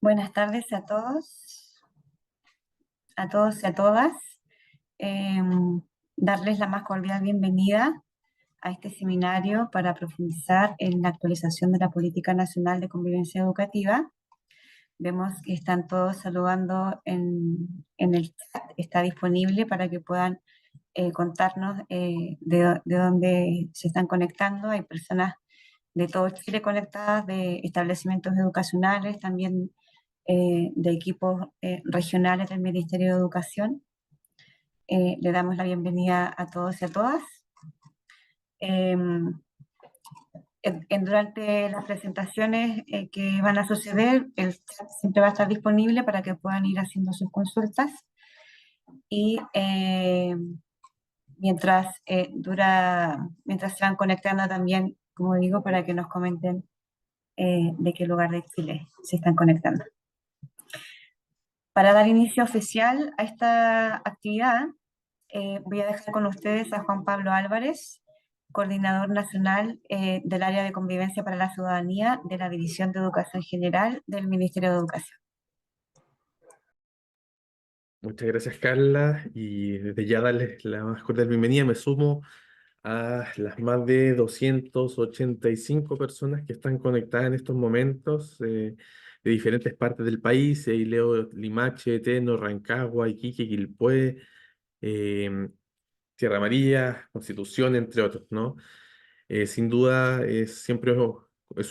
Buenas tardes a todos y a todas. Darles la más cordial bienvenida a este seminario para profundizar en la actualización de la Política Nacional de Convivencia Educativa. Vemos que están todos saludando en el chat, está disponible para que puedan contarnos de dónde se están conectando. Hay personas de todo Chile conectadas, de establecimientos educacionales, también de equipos regionales del Ministerio de Educación. Le damos la bienvenida a todos y a todas. Durante las presentaciones que van a suceder, el chat siempre va a estar disponible para que puedan ir haciendo sus consultas. Y mientras se van conectando también, como digo, para que nos comenten de qué lugar de Chile se están conectando. Para dar inicio oficial a esta actividad, voy a dejar con ustedes a Juan Pablo Álvarez, coordinador nacional del área de convivencia para la ciudadanía de la División de Educación General del Ministerio de Educación. Muchas gracias, Carla, y desde ya darles la más cordial bienvenida. Me sumo a las más de 285 personas que están conectadas en estos momentos de diferentes partes del país. Ahí leo Limache, Teno, Rancagua, Iquique, Quilpué, eh, Tierra Amarilla, Constitución, entre otros, ¿no? Sin duda, es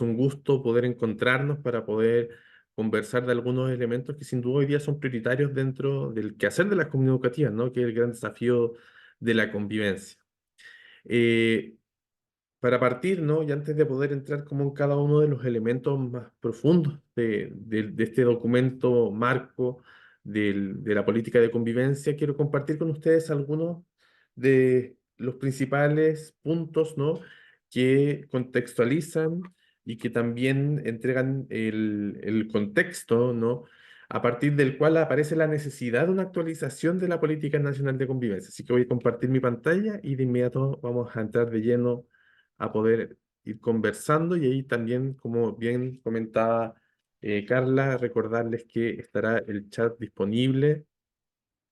un gusto poder encontrarnos para poder conversar de algunos elementos que sin duda hoy día son prioritarios dentro del quehacer de las comunidades educativas, ¿no? Que es el gran desafío de la convivencia. Eh, para partir, ¿no? Y antes de poder entrar como en cada uno de los elementos más profundos de este documento marco de la política de convivencia, quiero compartir con ustedes algunos de los principales puntos, ¿no? Que contextualizan y que también entregan el contexto, ¿no? A partir del cual aparece la necesidad de una actualización de la política nacional de convivencia. Así que voy a compartir mi pantalla y de inmediato vamos a entrar de lleno a poder ir conversando y ahí también, como bien comentaba Carla, recordarles que estará el chat disponible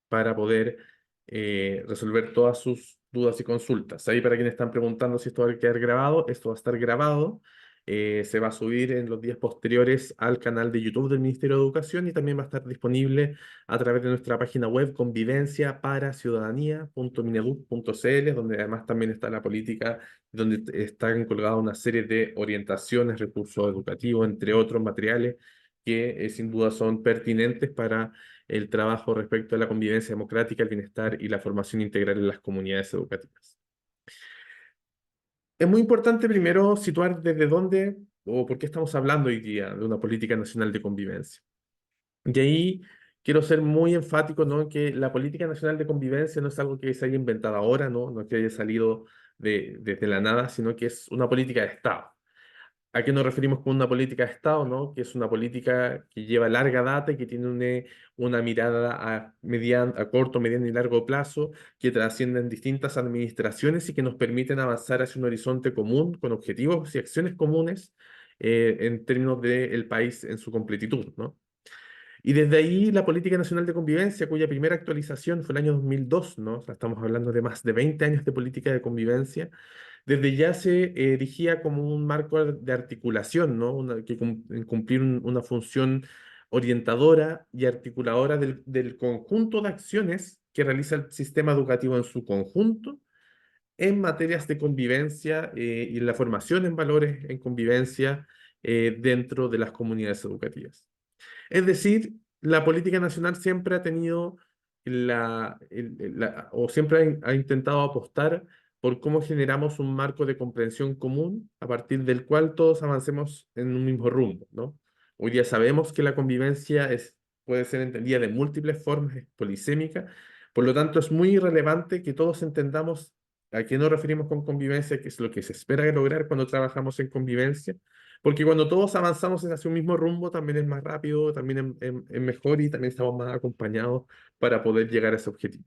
para poder resolver todas sus dudas y consultas. Ahí para quienes están preguntando si esto va a quedar grabado, esto va a estar grabado. Se va a subir en los días posteriores al canal de YouTube del Ministerio de Educación y también va a estar disponible a través de nuestra página web convivenciaparasiudadanía.mineduc.cl, donde además también está la política, donde están colgadas una serie de orientaciones, recursos educativos, entre otros materiales que sin duda son pertinentes para el trabajo respecto a la convivencia democrática, el bienestar y la formación integral en las comunidades educativas. Es muy importante primero situar desde dónde o por qué estamos hablando hoy día de una política nacional de convivencia. Y ahí quiero ser muy enfático, ¿no? Que la política nacional de convivencia no es algo que se haya inventado ahora, ¿no? No es que haya salido desde la nada, sino que es una política de Estado. ¿A qué nos referimos con una política de Estado, no? Que es una política que lleva larga data y que tiene una mirada a corto, mediano y largo plazo, que trasciende en distintas administraciones y que nos permiten avanzar hacia un horizonte común, con objetivos y acciones comunes en términos del país en su completitud, ¿no? Y desde ahí la Política Nacional de Convivencia, cuya primera actualización fue el año 2002, ¿no? O sea, estamos hablando de más de 20 años de política de convivencia, desde ya se erigía como un marco de articulación, ¿no? En cumplir una función orientadora y articuladora del conjunto de acciones que realiza el sistema educativo en su conjunto en materias de convivencia y la formación en valores en convivencia dentro de las comunidades educativas. Es decir, la política nacional siempre ha tenido o siempre ha intentado apostar por cómo generamos un marco de comprensión común a partir del cual todos avancemos en un mismo rumbo, ¿no? Hoy día sabemos que la convivencia puede ser entendida de múltiples formas, es polisémica, por lo tanto es muy relevante que todos entendamos a qué nos referimos con convivencia, qué es lo que se espera lograr cuando trabajamos en convivencia, porque cuando todos avanzamos hacia un mismo rumbo, también es más rápido, también es mejor y también estamos más acompañados para poder llegar a ese objetivo.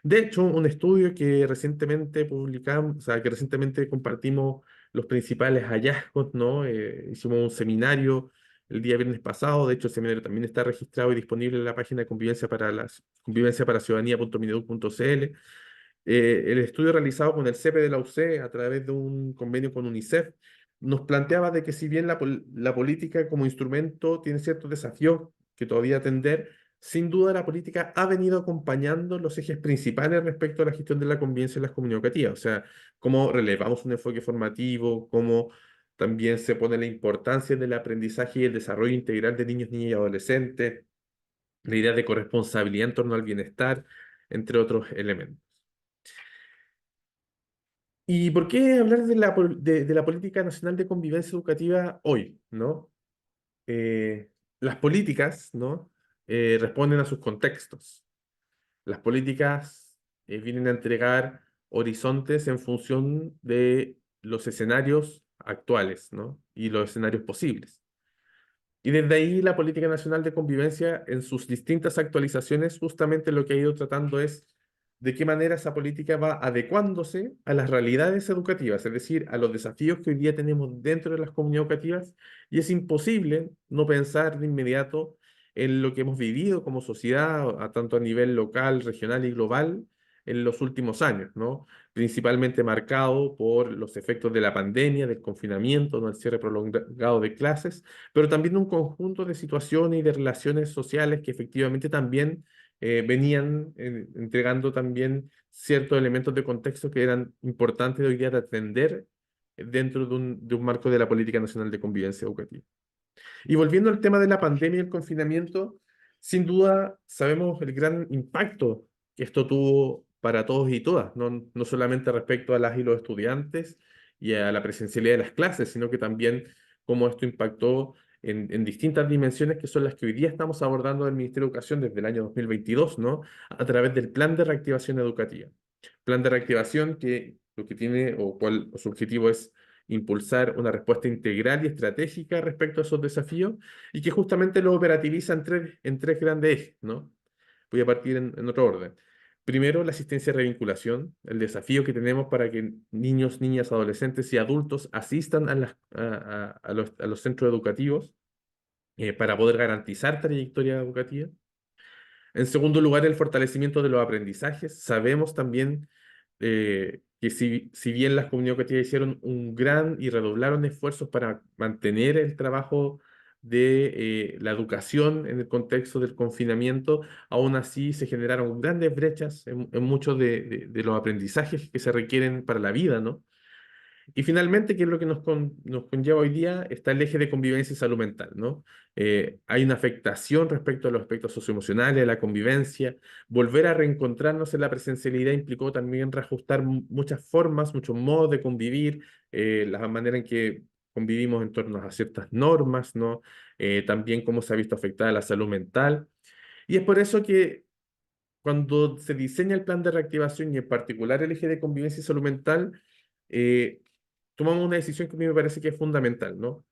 De hecho, un estudio que recientemente publicamos, o sea, que recientemente compartimos los principales hallazgos, ¿no? Hicimos un seminario el día viernes pasado. De hecho, el seminario también está registrado y disponible en la página de Convivencia para Ciudadanía.mineduc.cl. El estudio realizado con el CEPE de la UC a través de un convenio con UNICEF nos planteaba de que si bien la política como instrumento tiene ciertos desafíos que todavía atender, sin duda la política ha venido acompañando los ejes principales respecto a la gestión de la convivencia en las comunidades educativas. O sea, cómo relevamos un enfoque formativo, cómo también se pone la importancia del aprendizaje y el desarrollo integral de niños, niñas y adolescentes, la idea de corresponsabilidad en torno al bienestar, entre otros elementos. ¿Y por qué hablar de la política nacional de convivencia educativa hoy, ¿no? Las políticas, ¿no? Responden a sus contextos. Las políticas vienen a entregar horizontes en función de los escenarios actuales, ¿no? Y los escenarios posibles. Y desde ahí la Política Nacional de Convivencia, en sus distintas actualizaciones, justamente lo que ha ido tratando es de qué manera esa política va adecuándose a las realidades educativas, es decir, a los desafíos que hoy día tenemos dentro de las comunidades educativas, y es imposible no pensar de inmediato en lo que hemos vivido como sociedad, tanto a nivel local, regional y global, en los últimos años, ¿no? Principalmente marcado por los efectos de la pandemia, del confinamiento, ¿no? El cierre prolongado de clases, pero también un conjunto de situaciones y de relaciones sociales que efectivamente también venían entregando también ciertos elementos de contexto que eran importantes hoy día de atender dentro de un marco de la Política Nacional de Convivencia Educativa. Y volviendo al tema de la pandemia y el confinamiento, sin duda sabemos el gran impacto que esto tuvo para todos y todas, no solamente respecto a las y los estudiantes y a la presencialidad de las clases, sino que también cómo esto impactó en distintas dimensiones que son las que hoy día estamos abordando del Ministerio de Educación desde el año 2022, ¿no? A través del Plan de Reactivación Educativa. Plan de reactivación que lo que tiene o cuál su objetivo es impulsar una respuesta integral y estratégica respecto a esos desafíos y que justamente lo operativiza en tres grandes ejes, ¿no? Voy a partir en otro orden. Primero, la asistencia y revinculación, el desafío que tenemos para que niños, niñas, adolescentes y adultos asistan a los centros educativos para poder garantizar trayectoria educativa. En segundo lugar, el fortalecimiento de los aprendizajes. Sabemos también que si bien las comunidades educativas hicieron un gran y redoblaron esfuerzos para mantener el trabajo de la educación en el contexto del confinamiento, aún así se generaron grandes brechas en muchos de los aprendizajes que se requieren para la vida, ¿no? Y finalmente, ¿qué es lo que nos conlleva hoy día? Está el eje de convivencia y salud mental, ¿no? Hay una afectación respecto a los aspectos socioemocionales, de la convivencia. Volver a reencontrarnos en la presencialidad implicó también reajustar muchas formas, muchos modos de convivir, la manera en que convivimos en torno a ciertas normas, ¿no? También cómo se ha visto afectada la salud mental. Y es por eso que cuando se diseña el plan de reactivación y en particular el eje de convivencia y salud mental, eh, tomamos una decisión que a mí me parece que es fundamental, ¿no?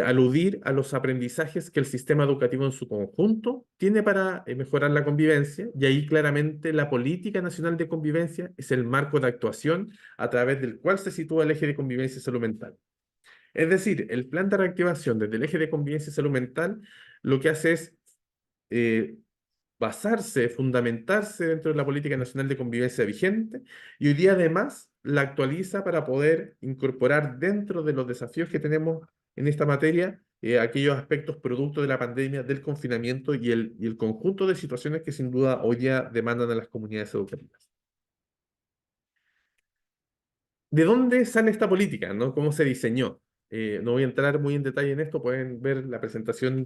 Aludir a los aprendizajes que el sistema educativo en su conjunto tiene para mejorar la convivencia, y ahí claramente la Política Nacional de Convivencia es el marco de actuación a través del cual se sitúa el eje de convivencia y salud mental. Es decir, el plan de reactivación desde el eje de convivencia y salud mental lo que hace es eh, basarse, fundamentarse dentro de la Política Nacional de Convivencia vigente, y hoy día además la actualiza para poder incorporar dentro de los desafíos que tenemos en esta materia aquellos aspectos producto de la pandemia, del confinamiento y el conjunto de situaciones que sin duda hoy día demandan a las comunidades educativas. ¿De dónde sale esta política, no? ¿Cómo se diseñó? No voy a entrar muy en detalle en esto, pueden ver la presentación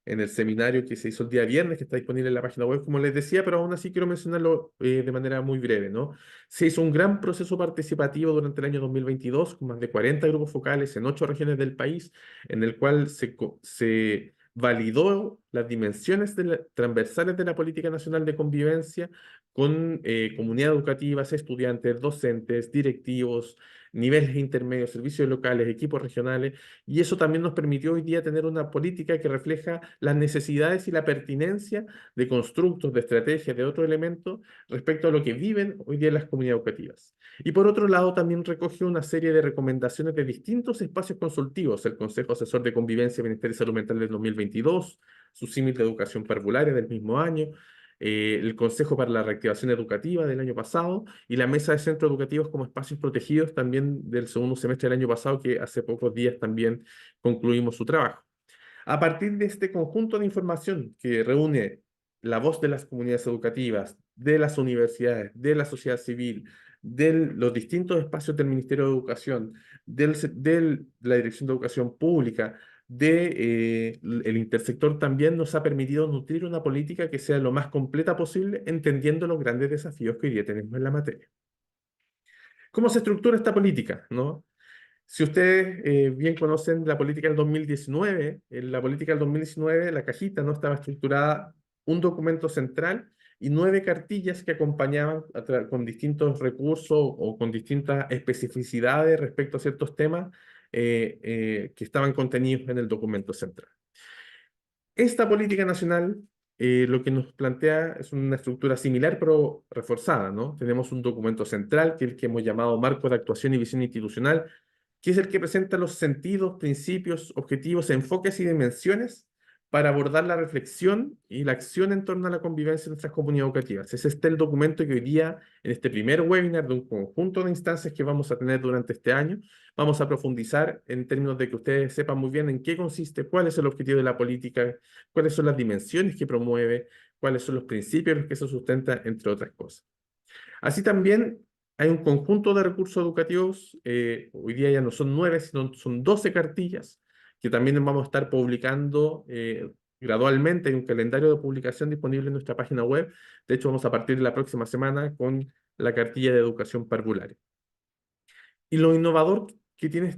en el seminario que se hizo el día viernes, que está disponible en la página web, como les decía, pero aún así quiero mencionarlo de manera muy breve, ¿no? Se hizo un gran proceso participativo durante el año 2022, con más de 40 grupos focales en 8 regiones del país, en el cual se validó las dimensiones transversales de la Política Nacional de Convivencia, con comunidad educativas, estudiantes, docentes, directivos, niveles intermedios, servicios locales, equipos regionales, y eso también nos permitió hoy día tener una política que refleja las necesidades y la pertinencia de constructos, de estrategias, de otros elementos respecto a lo que viven hoy día las comunidades educativas. Y por otro lado, también recoge una serie de recomendaciones de distintos espacios consultivos, el Consejo Asesor de Convivencia y Bienestar y Salud Mental del 2022, su símil de educación parvularia del mismo año, el Consejo para la Reactivación Educativa del año pasado y la Mesa de Centros Educativos como Espacios Protegidos también del segundo semestre del año pasado, que hace pocos días también concluimos su trabajo. A partir de este conjunto de información que reúne la voz de las comunidades educativas, de las universidades, de la sociedad civil, de los distintos espacios del Ministerio de Educación, de la Dirección de Educación Pública, el intersector, también nos ha permitido nutrir una política que sea lo más completa posible, entendiendo los grandes desafíos que hoy día tenemos en la materia. ¿Cómo se estructura esta política, no? Si ustedes bien conocen la política del 2019, en la política del 2019 la cajita no estaba estructurada un documento central y 9 cartillas que acompañaban con distintos recursos o con distintas especificidades respecto a ciertos temas que estaban contenidos en el documento central. Esta política nacional lo que nos plantea es una estructura similar pero reforzada, ¿no? Tenemos un documento central que es el que hemos llamado Marco de Actuación y Visión Institucional, que es el que presenta los sentidos, principios, objetivos, enfoques y dimensiones para abordar la reflexión y la acción en torno a la convivencia en nuestras comunidades educativas. Es este el documento que hoy día, en este primer webinar de un conjunto de instancias que vamos a tener durante este año, vamos a profundizar en términos de que ustedes sepan muy bien en qué consiste, cuál es el objetivo de la política, cuáles son las dimensiones que promueve, cuáles son los principios en los que se sustenta, entre otras cosas. Así también hay un conjunto de recursos educativos, hoy día ya no son 9, sino son 12 cartillas, que también vamos a estar publicando gradualmente. Hay un calendario de publicación disponible en nuestra página web. De hecho, vamos a partir de la próxima semana con la cartilla de educación parvularia. Y lo innovador que tiene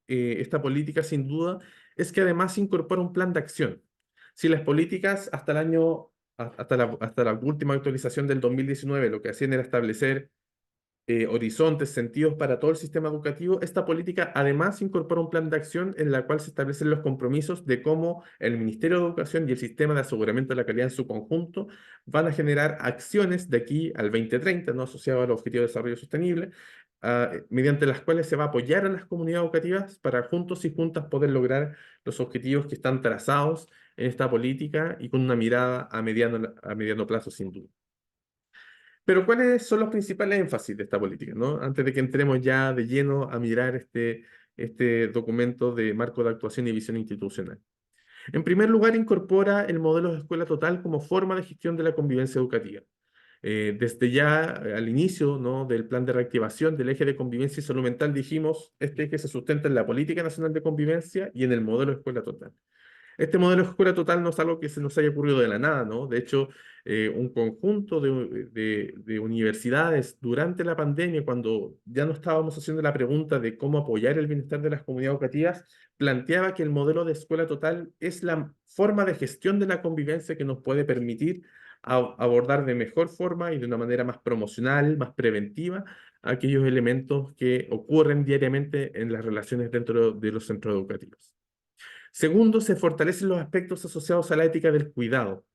esta política, sin duda, es que además incorpora un plan de acción. Si las políticas hasta la última actualización del 2019 lo que hacían era establecer horizontes, sentidos para todo el sistema educativo, esta política además incorpora un plan de acción en la cual se establecen los compromisos de cómo el Ministerio de Educación y el sistema de aseguramiento de la calidad en su conjunto van a generar acciones de aquí al 2030, no asociado al Objetivo de Desarrollo Sostenible, mediante las cuales se va a apoyar a las comunidades educativas para juntos y juntas poder lograr los objetivos que están trazados en esta política y con una mirada a mediano plazo, sin duda. Pero ¿cuáles son los principales énfasis de esta política, ¿no? Antes de que entremos ya de lleno a mirar este documento de marco de actuación y visión institucional. En primer lugar, incorpora el modelo de escuela total como forma de gestión de la convivencia educativa. Desde ya al inicio, ¿no?, del plan de reactivación del eje de convivencia y salud mental, dijimos, este eje se sustenta en la Política Nacional de Convivencia y en el modelo de escuela total. Este modelo de escuela total no es algo que se nos haya ocurrido de la nada, ¿no? De hecho, un conjunto de universidades durante la pandemia, cuando ya no estábamos haciendo la pregunta de cómo apoyar el bienestar de las comunidades educativas, planteaba que el modelo de escuela total es la forma de gestión de la convivencia que nos puede permitir abordar de mejor forma y de una manera más promocional, más preventiva, aquellos elementos que ocurren diariamente en las relaciones dentro de los centros educativos. Segundo, se fortalecen los aspectos asociados a la ética del cuidado.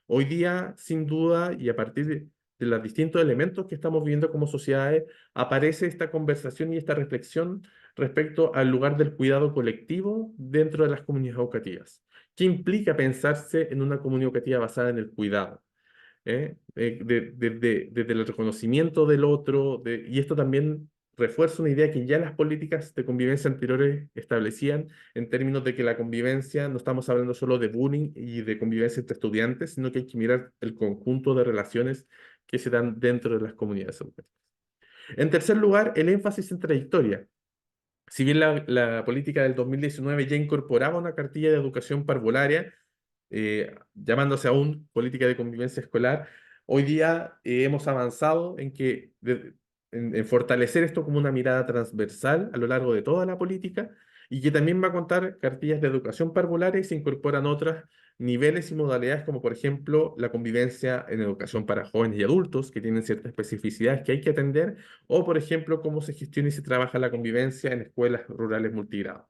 Hoy día, sin duda, y a partir de los distintos elementos que estamos viendo como sociedades, aparece esta conversación y esta reflexión respecto al lugar del cuidado colectivo dentro de las comunidades educativas. ¿Qué implica pensarse en una comunidad educativa basada en el cuidado? Desde el reconocimiento del otro, y esto también refuerza una idea que ya las políticas de convivencia anteriores establecían en términos de que la convivencia, no estamos hablando solo de bullying y de convivencia entre estudiantes, sino que hay que mirar el conjunto de relaciones que se dan dentro de las comunidades educativas. En tercer lugar, el énfasis en trayectoria. Si bien la política del 2019 ya incorporaba una cartilla de educación parvularia, llamándose aún política de convivencia escolar, hoy día hemos avanzado en fortalecer esto como una mirada transversal a lo largo de toda la política y que también va a contar cartillas de educación parvularia y se incorporan otros niveles y modalidades como por ejemplo la convivencia en educación para jóvenes y adultos que tienen ciertas especificidades que hay que atender o por ejemplo cómo se gestiona y se trabaja la convivencia en escuelas rurales multigrado.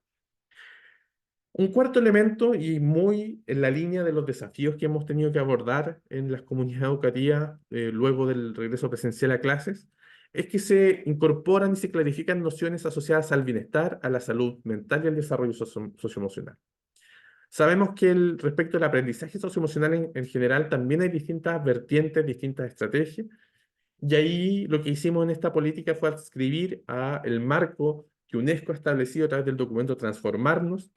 Un cuarto elemento, y muy en la línea de los desafíos que hemos tenido que abordar en las comunidades educativas luego del regreso presencial a clases, es que se incorporan y se clarifican nociones asociadas al bienestar, a la salud mental y al desarrollo socioemocional. Sabemos que respecto al aprendizaje socioemocional en general también hay distintas vertientes, distintas estrategias, y ahí lo que hicimos en esta política fue adscribir a el marco que UNESCO ha establecido a través del documento Transformarnos,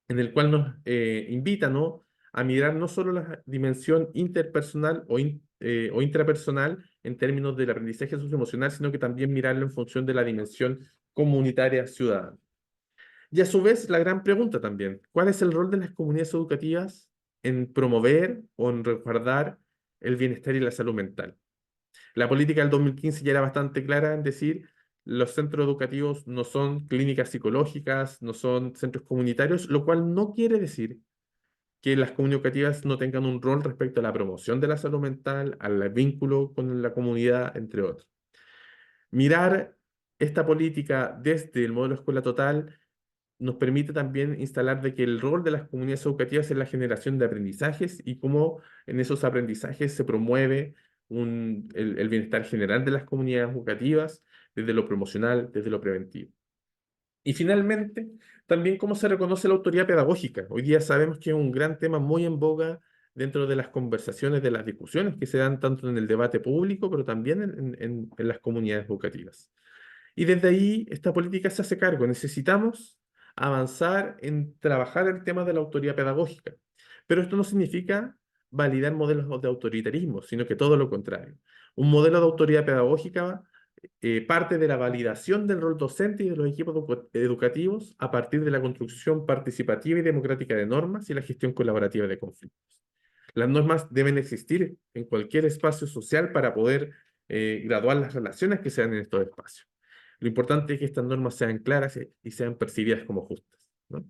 en el cual nos invita, ¿no?, a mirar no solo la dimensión interpersonal o intrapersonal en términos del aprendizaje socioemocional, sino que también mirarlo en función de la dimensión comunitaria ciudadana. Y a su vez, la gran pregunta también, ¿cuál es el rol de las comunidades educativas en promover o en resguardar el bienestar y la salud mental? La política del 2015 ya era bastante clara en decir, los centros educativos no son clínicas psicológicas, no son centros comunitarios, lo cual no quiere decir que las comunidades educativas no tengan un rol respecto a la promoción de la salud mental, al vínculo con la comunidad, entre otros. Mirar esta política desde el modelo escuela total nos permite también instalar de que el rol de las comunidades educativas es la generación de aprendizajes y cómo en esos aprendizajes se promueve el bienestar general de las comunidades educativas desde lo promocional, desde lo preventivo. Y finalmente, también cómo se reconoce la autoridad pedagógica. Hoy día sabemos que es un gran tema muy en boga dentro de las conversaciones, de las discusiones que se dan tanto en el debate público, pero también en las comunidades educativas. Y desde ahí esta política se hace cargo. Necesitamos avanzar en trabajar el tema de la autoridad pedagógica. Pero esto no significa validar modelos de autoritarismo, sino que todo lo contrario. Un modelo de autoridad pedagógica parte de la validación del rol docente y de los equipos educativos a partir de la construcción participativa y democrática de normas y la gestión colaborativa de conflictos. Las normas deben existir en cualquier espacio social para poder graduar las relaciones que se dan en estos espacios. Lo importante es que estas normas sean claras y sean percibidas como justas, ¿no?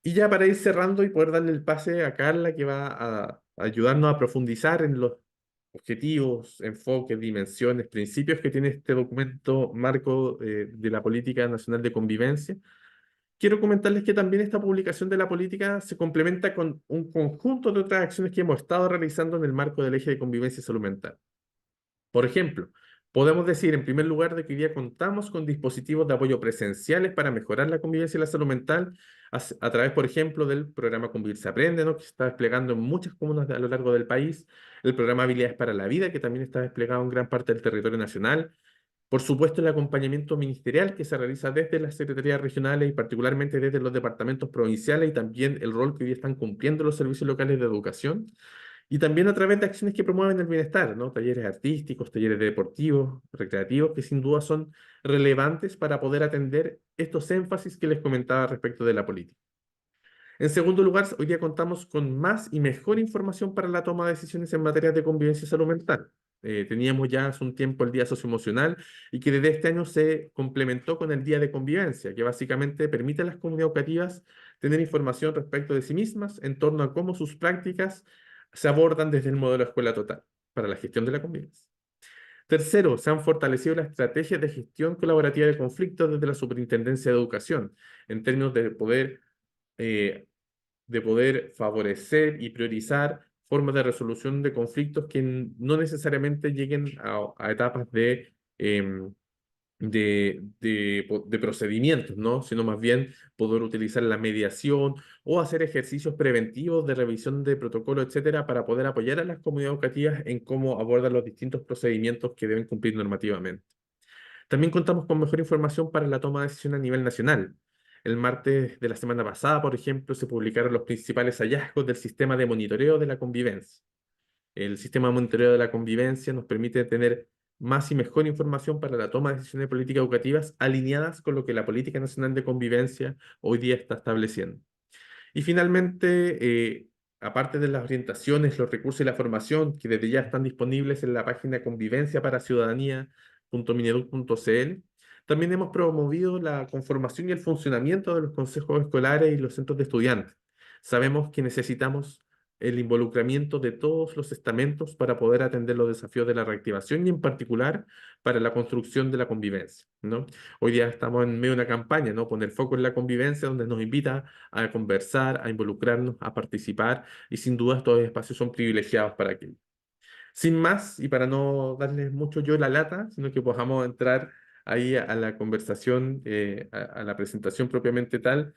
Y ya para ir cerrando y poder darle el pase a Carla, que va a ayudarnos a profundizar en los objetivos, enfoques, dimensiones, principios que tiene este documento marco de la Política Nacional de Convivencia. Quiero comentarles que también esta publicación de la política se complementa con un conjunto de otras acciones que hemos estado realizando en el marco del eje de convivencia y salud mental. Por ejemplo, podemos decir en primer lugar de que hoy día contamos con dispositivos de apoyo presenciales para mejorar la convivencia y la salud mental a través, por ejemplo, del programa Convivir se Aprende, ¿no?, que se está desplegando en muchas comunas a lo largo del país, el programa Habilidades para la Vida, que también está desplegado en gran parte del territorio nacional, por supuesto, el acompañamiento ministerial que se realiza desde las secretarías regionales y particularmente desde los departamentos provinciales y también el rol que hoy están cumpliendo los servicios locales de educación. Y también a través de acciones que promueven el bienestar, ¿no? Talleres artísticos, talleres deportivos, recreativos, que sin duda son relevantes para poder atender estos énfasis que les comentaba respecto de la política. En segundo lugar, hoy día contamos con más y mejor información para la toma de decisiones en materia de convivencia y salud mental. Teníamos ya hace un tiempo el Día Socioemocional y que desde este año se complementó con el Día de Convivencia, que básicamente permite a las comunidades educativas tener información respecto de sí mismas en torno a cómo sus prácticas se abordan desde el modelo escuela total para la gestión de la convivencia. Tercero, se han fortalecido las estrategias de gestión colaborativa de conflictos desde la Superintendencia de Educación, en términos eh, de poder favorecer y priorizar formas de resolución de conflictos que no necesariamente lleguen a etapas de procedimientos, ¿no? Sino más bien poder utilizar la mediación o hacer ejercicios preventivos de revisión de protocolo, etcétera, para poder apoyar a las comunidades educativas en cómo abordan los distintos procedimientos que deben cumplir normativamente. También contamos con mejor información para la toma de decisión a nivel nacional. El martes de la semana pasada, por ejemplo, se publicaron los principales hallazgos del sistema de monitoreo de la convivencia. El sistema de monitoreo de la convivencia nos permite tener más y mejor información para la toma de decisiones de políticas educativas alineadas con lo que la Política Nacional de Convivencia hoy día está estableciendo. Y finalmente, aparte de las orientaciones, los recursos y la formación que desde ya están disponibles en la página convivenciaparasiudadanía.mineduc.cl, También hemos promovido la conformación y el funcionamiento de los consejos escolares y los centros de estudiantes. Sabemos que necesitamos el involucramiento de todos los estamentos para poder atender los desafíos de la reactivación y en particular para la construcción de la convivencia, ¿no? Hoy día estamos en medio de una campaña, ¿no? Poner foco en la convivencia, donde nos invita a conversar, a involucrarnos, a participar, y sin duda estos espacios son privilegiados para aquello. Sin más, y para no darles mucho yo la lata, sino que podamos entrar ahí a la conversación, a la presentación propiamente tal,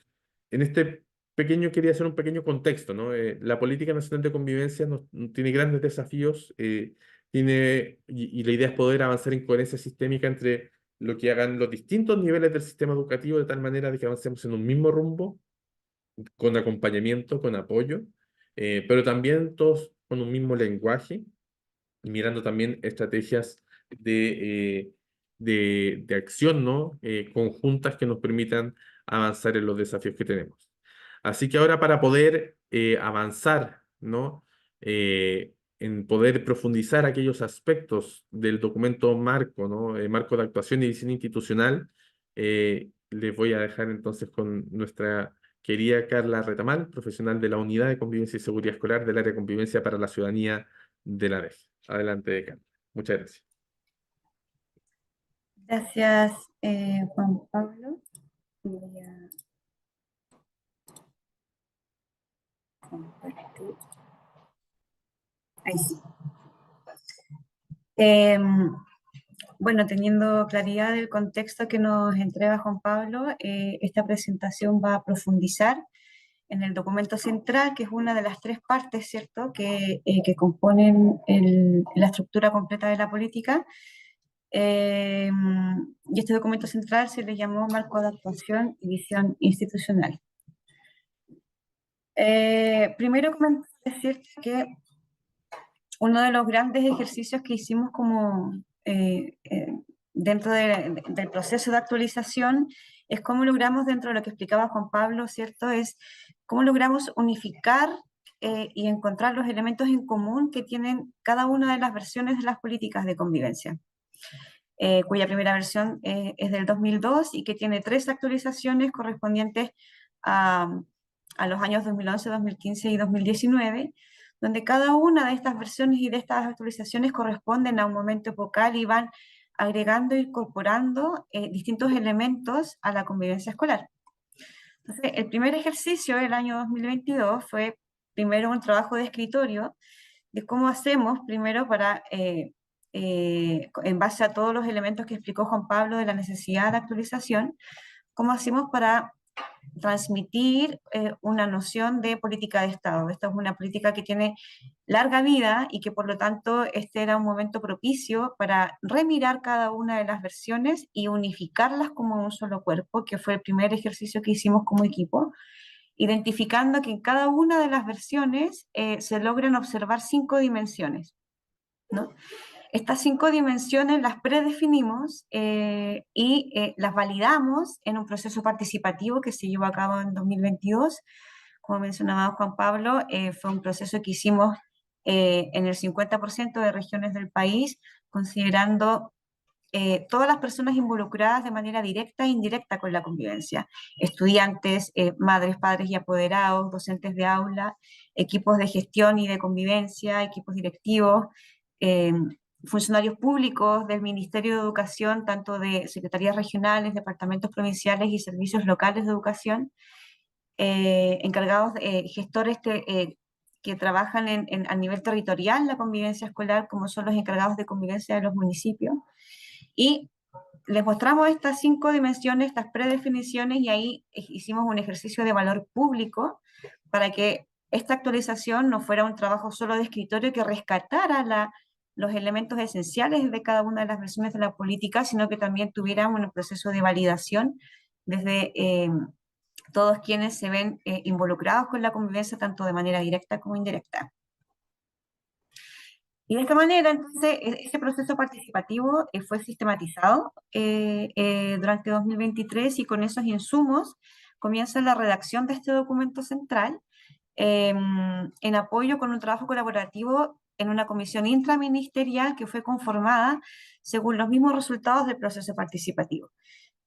en este pequeño quería hacer un pequeño contexto, ¿no? La política nacional de convivencia tiene grandes desafíos, y la idea es poder avanzar en coherencia sistémica entre lo que hagan los distintos niveles del sistema educativo, de tal manera de que avancemos en un mismo rumbo, con acompañamiento, con apoyo, pero también todos con un mismo lenguaje y mirando también estrategias de acción, ¿no? Conjuntas que nos permitan avanzar en los desafíos que tenemos. Así que ahora para poder avanzar, ¿no? En poder profundizar aquellos aspectos del documento marco, ¿no? Marco de actuación y diseño institucional, les voy a dejar entonces con nuestra querida Carla Retamal, profesional de la Unidad de Convivencia y Seguridad Escolar del Área de Convivencia para la Ciudadanía de la DEF. Adelante, Carla. Muchas gracias. Gracias, Juan Pablo. Voy a compartir. Ahí sí. Bueno, teniendo claridad del contexto que nos entrega Juan Pablo, esta presentación va a profundizar en el documento central, que es una de las tres partes, ¿cierto?, que componen la estructura completa de la política. Y este documento central se le llamó Marco de Actuación y Visión Institucional. Primero decir que uno de los grandes ejercicios que hicimos como dentro del proceso de actualización es cómo logramos, dentro de lo que explicaba Juan Pablo, ¿cierto? Es cómo logramos unificar y encontrar los elementos en común que tienen cada una de las versiones de las políticas de convivencia, cuya primera versión es del 2002 y que tiene 3 actualizaciones correspondientes a los años 2011, 2015 y 2019, donde cada una de estas versiones y de estas actualizaciones corresponden a un momento epocal y van agregando e incorporando distintos elementos a la convivencia escolar. Entonces, el primer ejercicio del año 2022 fue primero un trabajo de escritorio de cómo hacemos primero para, en base a todos los elementos que explicó Juan Pablo de la necesidad de actualización, cómo hacemos para transmitir una noción de política de Estado. Esta es una política que tiene larga vida y que por lo tanto este era un momento propicio para remirar cada una de las versiones y unificarlas como un solo cuerpo, que fue el primer ejercicio que hicimos como equipo, identificando que en cada una de las versiones se logran observar 5 dimensiones, ¿no? Estas 5 dimensiones las predefinimos y las validamos en un proceso participativo que se llevó a cabo en 2022. Como mencionaba Juan Pablo, fue un proceso que hicimos en el 50% de regiones del país, considerando todas las personas involucradas de manera directa e indirecta con la convivencia: estudiantes, madres, padres y apoderados, docentes de aula, equipos de gestión y de convivencia, equipos directivos, eh, funcionarios públicos del Ministerio de Educación, tanto de secretarías regionales, departamentos provinciales y servicios locales de educación, encargados, gestores que trabajan a nivel territorial la convivencia escolar, como son los encargados de convivencia de los municipios. Y les mostramos estas 5 dimensiones, estas predefiniciones, y ahí hicimos un ejercicio de valor público para que esta actualización no fuera un trabajo solo de escritorio que rescatara los elementos esenciales de cada una de las versiones de la política, sino que también tuviera un proceso de validación desde todos quienes se ven involucrados con la convivencia, tanto de manera directa como indirecta. Y de esta manera, entonces, ese proceso participativo fue sistematizado durante 2023, y con esos insumos comienza la redacción de este documento central, en apoyo con un trabajo colaborativo en una comisión intraministerial que fue conformada según los mismos resultados del proceso participativo.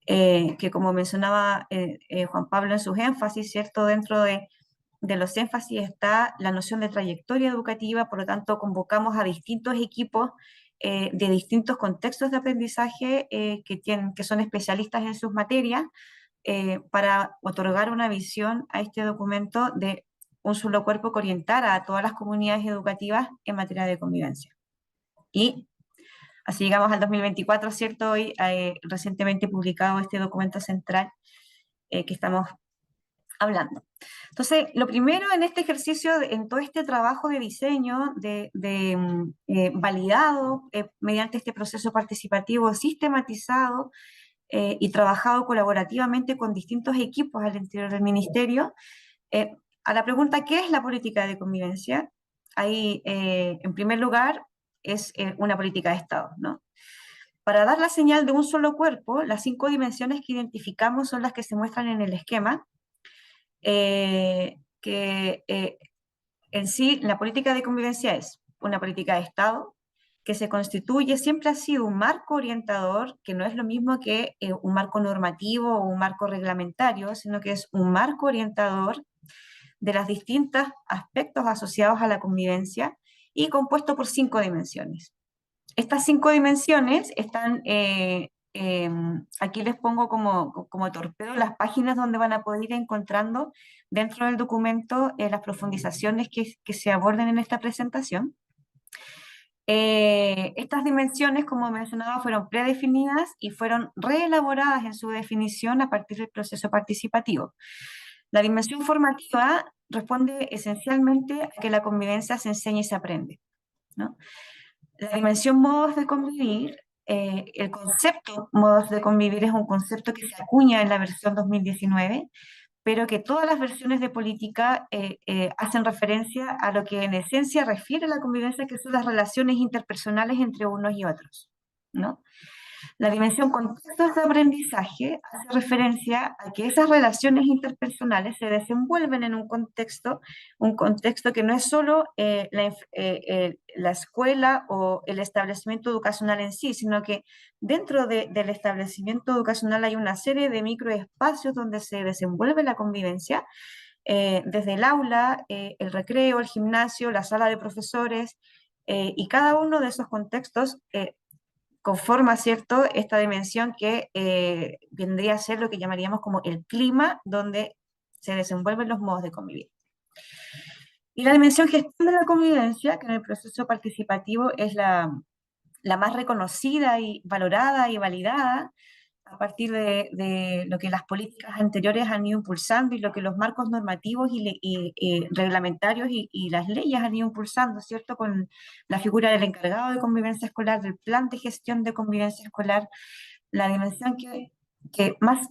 Que como mencionaba Juan Pablo en sus énfasis, ¿cierto? Dentro de los énfasis está la noción de trayectoria educativa, por lo tanto convocamos a distintos equipos de distintos contextos de aprendizaje que son especialistas en sus materias para otorgar una visión a este documento de un solo cuerpo que orientara a todas las comunidades educativas en materia de convivencia. Y así llegamos al 2024, ¿cierto? Hoy recientemente publicado este documento central que estamos hablando. Entonces, lo primero en este ejercicio, en todo este trabajo de diseño, validado mediante este proceso participativo sistematizado y trabajado colaborativamente con distintos equipos al interior del ministerio, a la pregunta, ¿qué es la política de convivencia? Ahí, en primer lugar, es una política de Estado, ¿no? Para dar la señal de un solo cuerpo, las 5 dimensiones que identificamos son las que se muestran en el esquema, que en sí la política de convivencia es una política de Estado que se constituye, siempre ha sido un marco orientador, que no es lo mismo que un marco normativo o un marco reglamentario, sino que es un marco orientador de los distintos aspectos asociados a la convivencia y compuesto por 5 dimensiones. Estas 5 dimensiones están, aquí les pongo como torpedo las páginas donde van a poder ir encontrando dentro del documento las profundizaciones que se aborden en esta presentación. Estas dimensiones, como mencionaba, fueron predefinidas y fueron reelaboradas en su definición a partir del proceso participativo. La dimensión formativa responde esencialmente a que la convivencia se enseña y se aprende, ¿no? La dimensión modos de convivir, el concepto modos de convivir es un concepto que se acuña en la versión 2019, pero que todas las versiones de política hacen referencia a lo que en esencia refiere a la convivencia, que son las relaciones interpersonales entre unos y otros, ¿no? La dimensión contextos de aprendizaje hace referencia a que esas relaciones interpersonales se desenvuelven en un contexto que no es solo la escuela o el establecimiento educacional en sí, sino que dentro del establecimiento educacional hay una serie de microespacios donde se desenvuelve la convivencia, desde el aula, el recreo, el gimnasio, la sala de profesores, y cada uno de esos contextos conforma, ¿cierto?, esta dimensión que vendría a ser lo que llamaríamos como el clima donde se desenvuelven los modos de convivir. Y la dimensión gestión de la convivencia, que en el proceso participativo es la más reconocida y valorada y validada a partir de lo que las políticas anteriores han ido impulsando y lo que los marcos normativos y reglamentarios y las leyes han ido impulsando, ¿cierto? Con la figura del encargado de convivencia escolar, del plan de gestión de convivencia escolar, la dimensión que más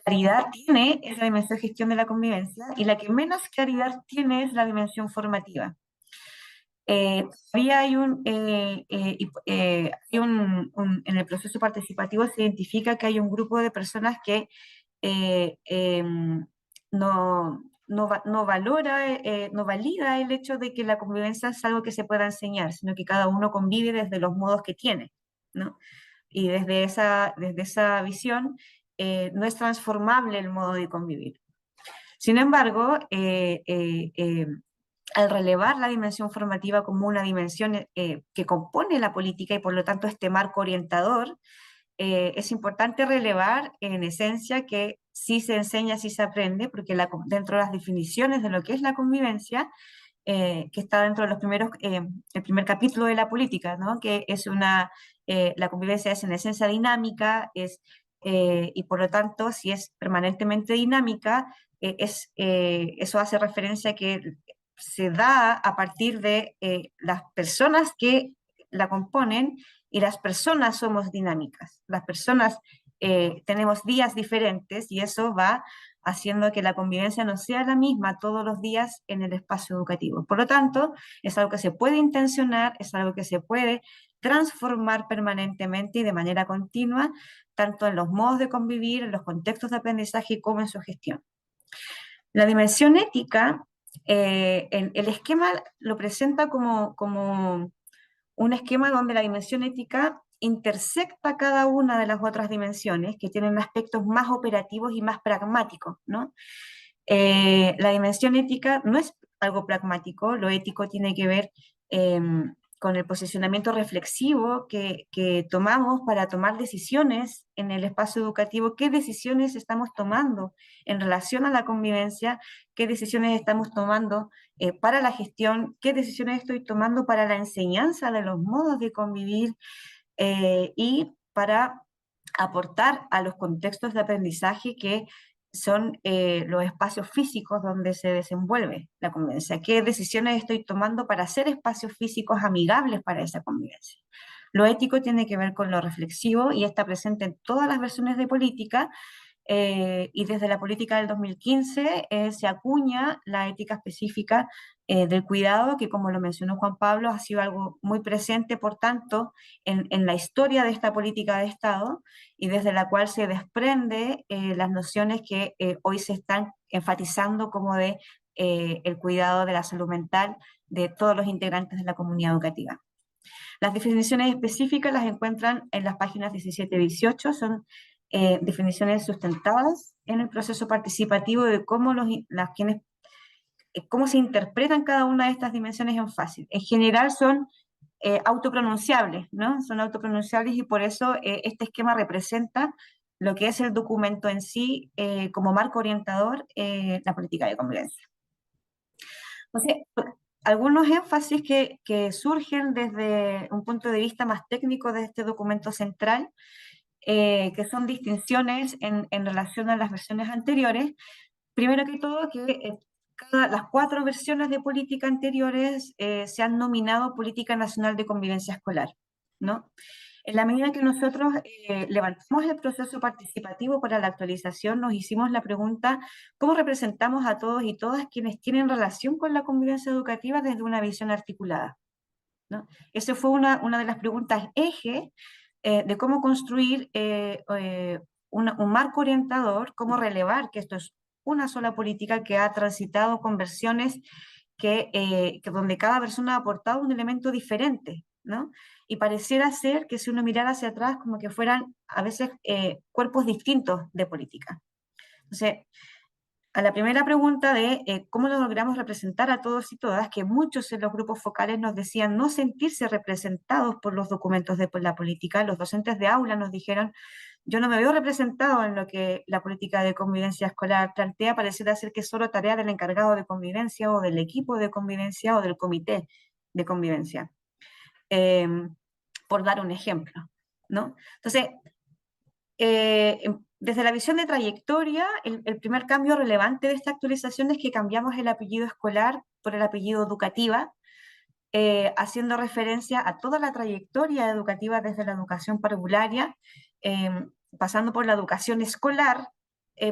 claridad tiene es la dimensión gestión de la convivencia y la que menos claridad tiene es la dimensión formativa. Todavía en el proceso participativo se identifica que hay un grupo de personas que no valora, no valida el hecho de que la convivencia es algo que se pueda enseñar, sino que cada uno convive desde los modos que tiene, ¿no? Y desde esa visión no es transformable el modo de convivir. Sin embargo, al relevar la dimensión formativa como una dimensión que compone la política y por lo tanto este marco orientador, es importante relevar en esencia que sí se enseña, sí se aprende, porque dentro de las definiciones de lo que es la convivencia, que está dentro de el primer capítulo de la política, ¿no? Que es la convivencia es en esencia dinámica, y por lo tanto, si es permanentemente dinámica, eso hace referencia a que se da a partir de las personas que la componen, y las personas somos dinámicas. Las personas tenemos días diferentes y eso va haciendo que la convivencia no sea la misma todos los días en el espacio educativo. Por lo tanto, es algo que se puede intencionar, es algo que se puede transformar permanentemente y de manera continua, tanto en los modos de convivir, en los contextos de aprendizaje como en su gestión. La dimensión ética el esquema lo presenta como un esquema donde la dimensión ética intersecta cada una de las otras dimensiones que tienen aspectos más operativos y más pragmáticos, ¿no? La dimensión ética no es algo pragmático, lo ético tiene que ver eh, con el posicionamiento reflexivo que tomamos para tomar decisiones en el espacio educativo, qué decisiones estamos tomando en relación a la convivencia, qué decisiones estamos tomando para la gestión, qué decisiones estoy tomando para la enseñanza de los modos de convivir y para aportar a los contextos de aprendizaje que son los espacios físicos donde se desenvuelve la convivencia. ¿Qué decisiones estoy tomando para hacer espacios físicos amigables para esa convivencia? Lo ético tiene que ver con lo reflexivo y está presente en todas las versiones de política, y desde la política del 2015 se acuña la ética específica del cuidado, que como lo mencionó Juan Pablo, ha sido algo muy presente, por tanto, en la historia de esta política de Estado, y desde la cual se desprende las nociones que hoy se están enfatizando como de el cuidado de la salud mental de todos los integrantes de la comunidad educativa. Las definiciones específicas las encuentran en las páginas 17 y 18, son definiciones sustentadas en el proceso participativo de cómo se interpretan cada una de estas dimensiones en fácil. En general son autopronunciables, ¿no? Son autopronunciables y por eso este esquema representa lo que es el documento en sí como marco orientador, la política de convivencia. Entonces, algunos énfasis que surgen desde un punto de vista más técnico de este documento central, que son distinciones en relación a las versiones anteriores. Primero que todo, que las 4 versiones de política anteriores se han nominado Política Nacional de Convivencia Escolar, ¿no? En la medida que nosotros levantamos el proceso participativo para la actualización, nos hicimos la pregunta, ¿cómo representamos a todos y todas quienes tienen relación con la convivencia educativa desde una visión articulada? ¿No? Esa fue una de las preguntas eje de cómo construir un marco orientador, cómo relevar que esto es una sola política que ha transitado con versiones que donde cada persona ha aportado un elemento diferente, ¿no? Y pareciera ser que si uno mirara hacia atrás, como que fueran a veces cuerpos distintos de política. Entonces, a la primera pregunta de cómo lo logramos representar a todos y todas, que muchos en los grupos focales nos decían no sentirse representados por los documentos de la política, los docentes de aula nos dijeron, yo no me veo representado en lo que la política de convivencia escolar plantea, pareciera ser que es solo tarea del encargado de convivencia o del equipo de convivencia o del comité de convivencia, eh, por dar un ejemplo, ¿no? Entonces, desde la visión de trayectoria, el primer cambio relevante de esta actualización es que cambiamos el apellido escolar por el apellido educativa, haciendo referencia a toda la trayectoria educativa desde la educación parvularia, eh, pasando por la educación escolar,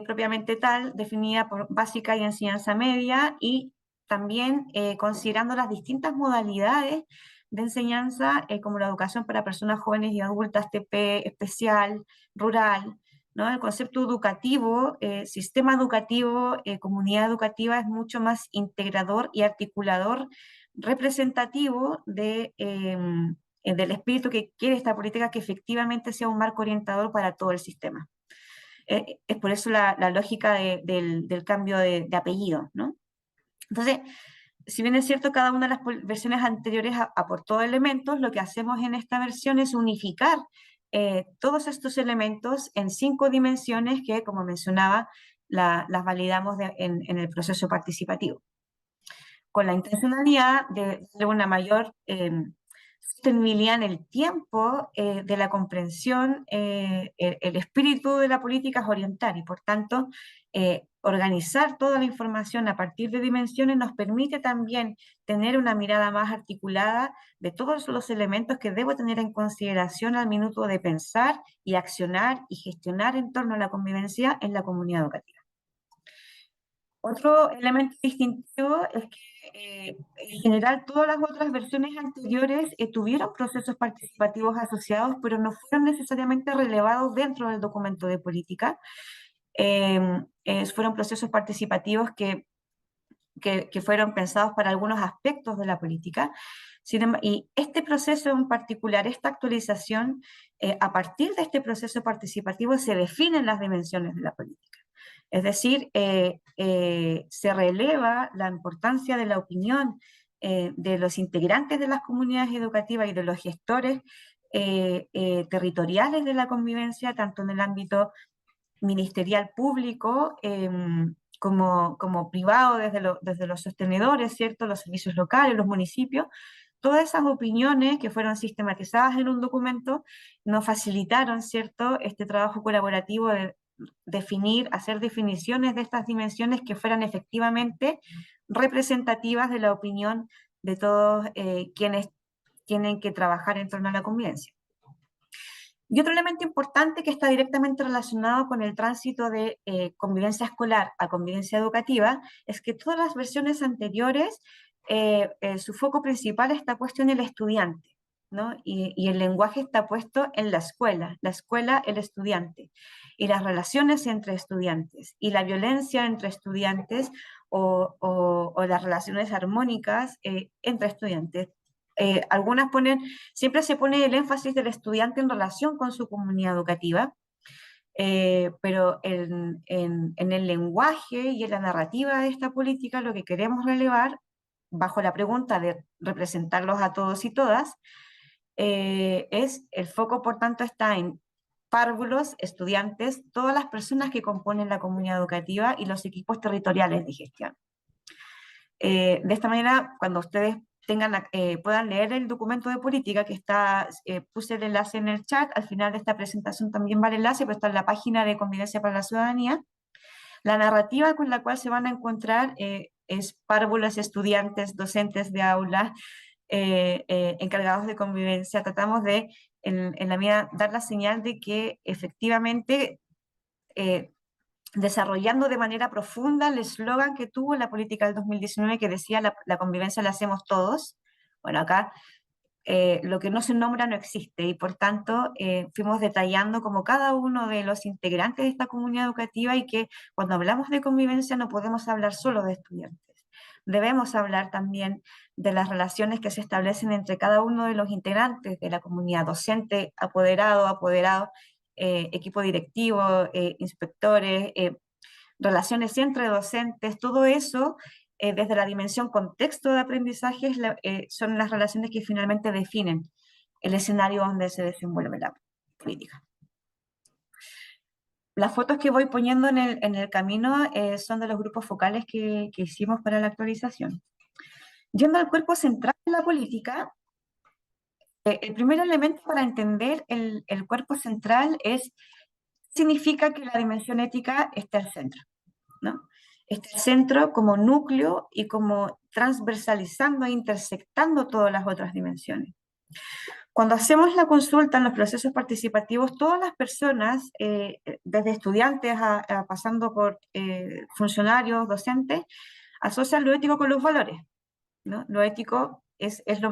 propiamente tal, definida por básica y enseñanza media, y también considerando las distintas modalidades de enseñanza, como la educación para personas jóvenes y adultas, TP, especial, rural, ¿no? El concepto educativo, sistema educativo, comunidad educativa es mucho más integrador y articulador, representativo del espíritu que quiere esta política, que efectivamente sea un marco orientador para todo el sistema. Es por eso la lógica del cambio de apellido, ¿no? Entonces, si bien es cierto, cada una de las versiones anteriores aportó elementos, lo que hacemos en esta versión es unificar todos estos elementos en 5 dimensiones que, como mencionaba, las validamos en el proceso participativo, con la intencionalidad de darle una mayor sostenibilidad en el tiempo de la comprensión. El espíritu de la política es orientar y, por tanto, organizar toda la información a partir de dimensiones nos permite también tener una mirada más articulada de todos los elementos que debo tener en consideración al minuto de pensar y accionar y gestionar en torno a la convivencia en la comunidad educativa. Otro elemento distintivo es que en general todas las otras versiones anteriores tuvieron procesos participativos asociados, pero no fueron necesariamente relevados dentro del documento de política. Fueron procesos participativos que que fueron pensados para algunos aspectos de la política. Y este proceso en particular, esta actualización, a partir de este proceso participativo se definen las dimensiones de la política. Es decir, se releva la importancia de la opinión de los integrantes de las comunidades educativas y de los gestores territoriales de la convivencia, tanto en el ámbito ministerial público como privado, desde los sostenedores, ¿cierto? Los servicios locales, los municipios. Todas esas opiniones que fueron sistematizadas en un documento nos facilitaron, ¿cierto?, este trabajo colaborativo de definir, hacer definiciones de estas dimensiones que fueran efectivamente representativas de la opinión de todos quienes tienen que trabajar en torno a la convivencia. Y otro elemento importante que está directamente relacionado con el tránsito de convivencia escolar a convivencia educativa es que todas las versiones anteriores, su foco principal está puesto en el estudiante, ¿no? Y el lenguaje está puesto en la escuela, el estudiante, y las relaciones entre estudiantes, y la violencia entre estudiantes o las relaciones armónicas entre estudiantes. Algunas ponen, siempre se pone el énfasis del estudiante en relación con su comunidad educativa, pero en el lenguaje y en la narrativa de esta política lo que queremos relevar, bajo la pregunta de representarlos a todos y todas, es el foco, por tanto, está en párvulos, estudiantes, todas las personas que componen la comunidad educativa y los equipos territoriales de gestión. De esta manera, cuando ustedes puedan leer el documento de política que está, puse el enlace en el chat, al final de esta presentación también va el enlace, pero está en la página de Convivencia para la Ciudadanía. La narrativa con la cual se van a encontrar es párvulos, estudiantes, docentes de aula, encargados de convivencia. Tratamos de, en la medida, dar la señal de que efectivamente desarrollando de manera profunda el eslogan que tuvo la política del 2019 que decía la convivencia la hacemos todos. Bueno, acá lo que no se nombra no existe y por tanto fuimos detallando como cada uno de los integrantes de esta comunidad educativa y que cuando hablamos de convivencia no podemos hablar solo de estudiantes. Debemos hablar también de las relaciones que se establecen entre cada uno de los integrantes de la comunidad, docente, apoderado, equipo directivo, inspectores, relaciones entre docentes, todo eso desde la dimensión contexto de aprendizaje son las relaciones que finalmente definen el escenario donde se desenvuelve la política. Las fotos que voy poniendo en el camino son de los grupos focales que hicimos para la actualización. Yendo al cuerpo central de la política, el primer elemento para entender el cuerpo central significa que la dimensión ética está al centro, ¿no? Está al centro como núcleo y como transversalizando e intersectando todas las otras dimensiones. Cuando hacemos la consulta en los procesos participativos, todas las personas, desde estudiantes pasando por funcionarios, docentes, asocian lo ético con los valores, ¿no? Lo ético es la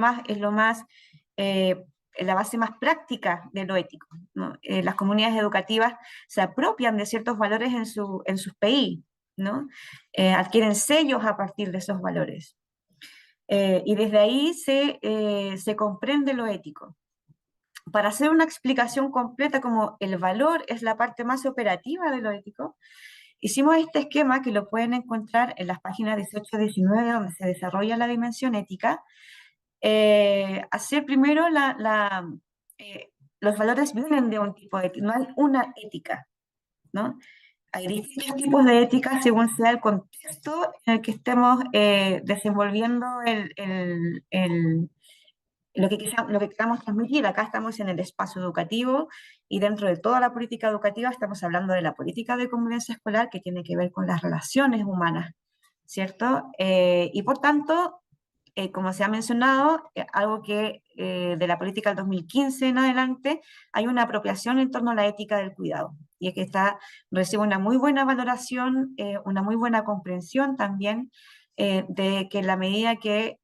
base más práctica de lo ético, ¿no? Las comunidades educativas se apropian de ciertos valores en sus PI, ¿no? Adquieren sellos a partir de esos valores. Y desde ahí se comprende lo ético. Para hacer una explicación completa como el valor es la parte más operativa de lo ético, hicimos este esquema que lo pueden encontrar en las páginas 18 y 19 donde se desarrolla la dimensión ética. Hacer primero los valores vienen de un tipo de ética, no hay una ética, ¿no? Hay distintos tipos de ética según sea el contexto en el que estemos desenvolviendo lo que queramos transmitir. Acá estamos en el espacio educativo y dentro de toda la política educativa estamos hablando de la política de convivencia escolar que tiene que ver con las relaciones humanas, ¿cierto? Y por tanto, como se ha mencionado, algo que de la política del 2015 en adelante, hay una apropiación en torno a la ética del cuidado. Y es que recibe una muy buena valoración, una muy buena comprensión también de que en la medida que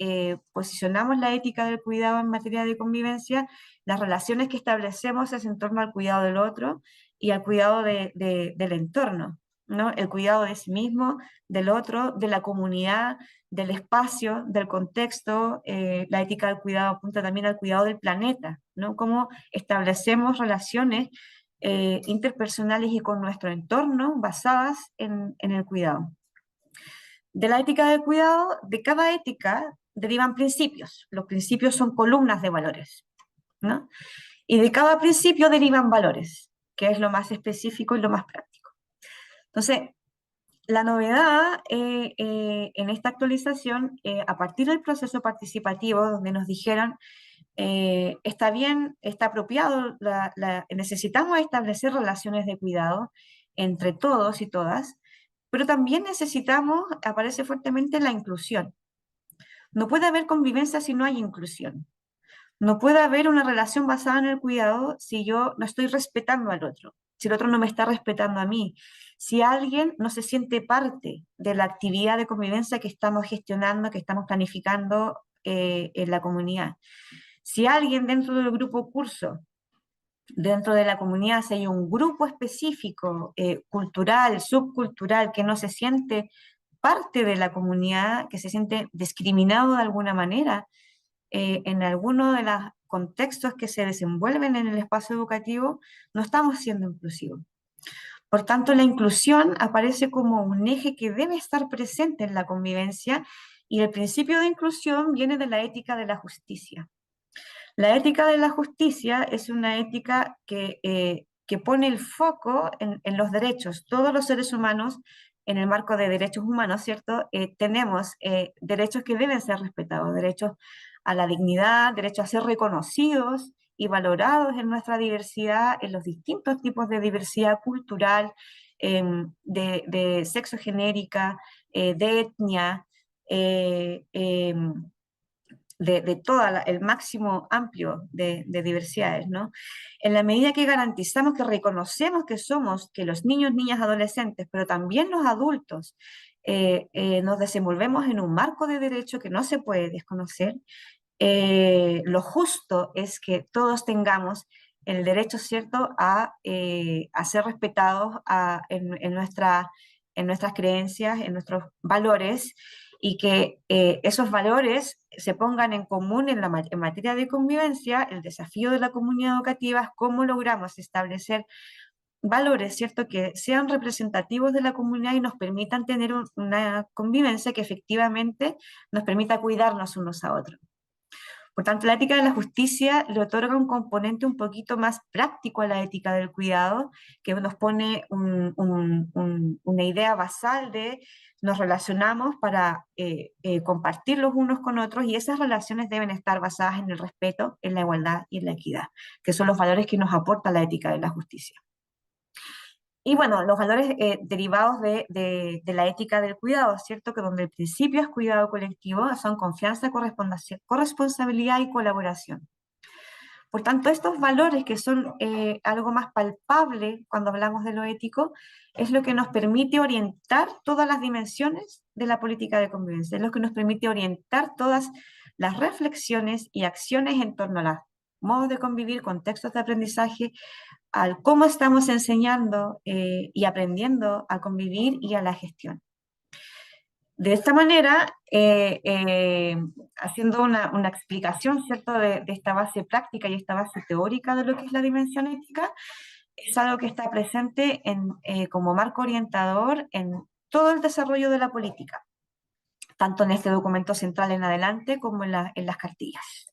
posicionamos la ética del cuidado en materia de convivencia, las relaciones que establecemos es en torno al cuidado del otro y al cuidado del entorno, ¿no? El cuidado de sí mismo, del otro, de la comunidad, del espacio, del contexto. La ética del cuidado apunta también al cuidado del planeta, ¿no? Cómo establecemos relaciones interpersonales y con nuestro entorno basadas en el cuidado. De la ética del cuidado, de cada ética derivan principios. Los principios son columnas de valores, ¿no? Y de cada principio derivan valores, que es lo más específico y lo más práctico. Entonces, la novedad en esta actualización, a partir del proceso participativo, donde nos dijeron, está bien, está apropiado, necesitamos establecer relaciones de cuidado entre todos y todas, pero también necesitamos, aparece fuertemente la inclusión. No puede haber convivencia si no hay inclusión. No puede haber una relación basada en el cuidado si yo no estoy respetando al otro, si el otro no me está respetando a mí, si alguien no se siente parte de la actividad de convivencia que estamos gestionando, que estamos planificando en la comunidad. Si alguien dentro del grupo curso, dentro de la comunidad, si hay un grupo específico, cultural, subcultural, que no se siente parte de la comunidad, que se siente discriminado de alguna manera, en alguno de los contextos que se desenvuelven en el espacio educativo, no estamos siendo inclusivos. Por tanto, la inclusión aparece como un eje que debe estar presente en la convivencia y el principio de inclusión viene de la ética de la justicia. La ética de la justicia es una ética que pone el foco en los derechos. Todos los seres humanos, en el marco de derechos humanos, ¿cierto? Tenemos derechos que deben ser respetados, derechos a la dignidad, derechos a ser reconocidos y valorados en nuestra diversidad, en los distintos tipos de diversidad cultural, de sexo genérica, de etnia, de todo el máximo amplio de diversidades, ¿no? En la medida que garantizamos, que reconocemos que somos, que los niños, niñas, adolescentes, pero también los adultos, nos desenvolvemos en un marco de derecho que no se puede desconocer, lo justo es que todos tengamos el derecho, ¿cierto?, a ser respetados en nuestras creencias, en nuestros valores, y que esos valores se pongan en común en materia de convivencia. El desafío de la comunidad educativa es cómo logramos establecer valores, ¿cierto?, que sean representativos de la comunidad y nos permitan tener una convivencia que efectivamente nos permita cuidarnos unos a otros. Por tanto, la ética de la justicia le otorga un componente un poquito más práctico a la ética del cuidado, que nos pone una idea basal de nos relacionamos para compartir los unos con otros, y esas relaciones deben estar basadas en el respeto, en la igualdad y en la equidad, que son los valores que nos aporta la ética de la justicia. Y bueno, los valores derivados de la ética del cuidado, ¿cierto? Que donde el principio es cuidado colectivo, son confianza, corresponsabilidad y colaboración. Por tanto, estos valores, que son algo más palpable cuando hablamos de lo ético, es lo que nos permite orientar todas las dimensiones de la política de convivencia, es lo que nos permite orientar todas las reflexiones y acciones en torno a los modos de convivir, contextos de aprendizaje, al cómo estamos enseñando y aprendiendo a convivir y a la gestión. De esta manera, haciendo una explicación, ¿cierto?, de esta base práctica y esta base teórica de lo que es la dimensión ética, es algo que está presente como marco orientador en todo el desarrollo de la política, tanto en este documento central en adelante como en las cartillas.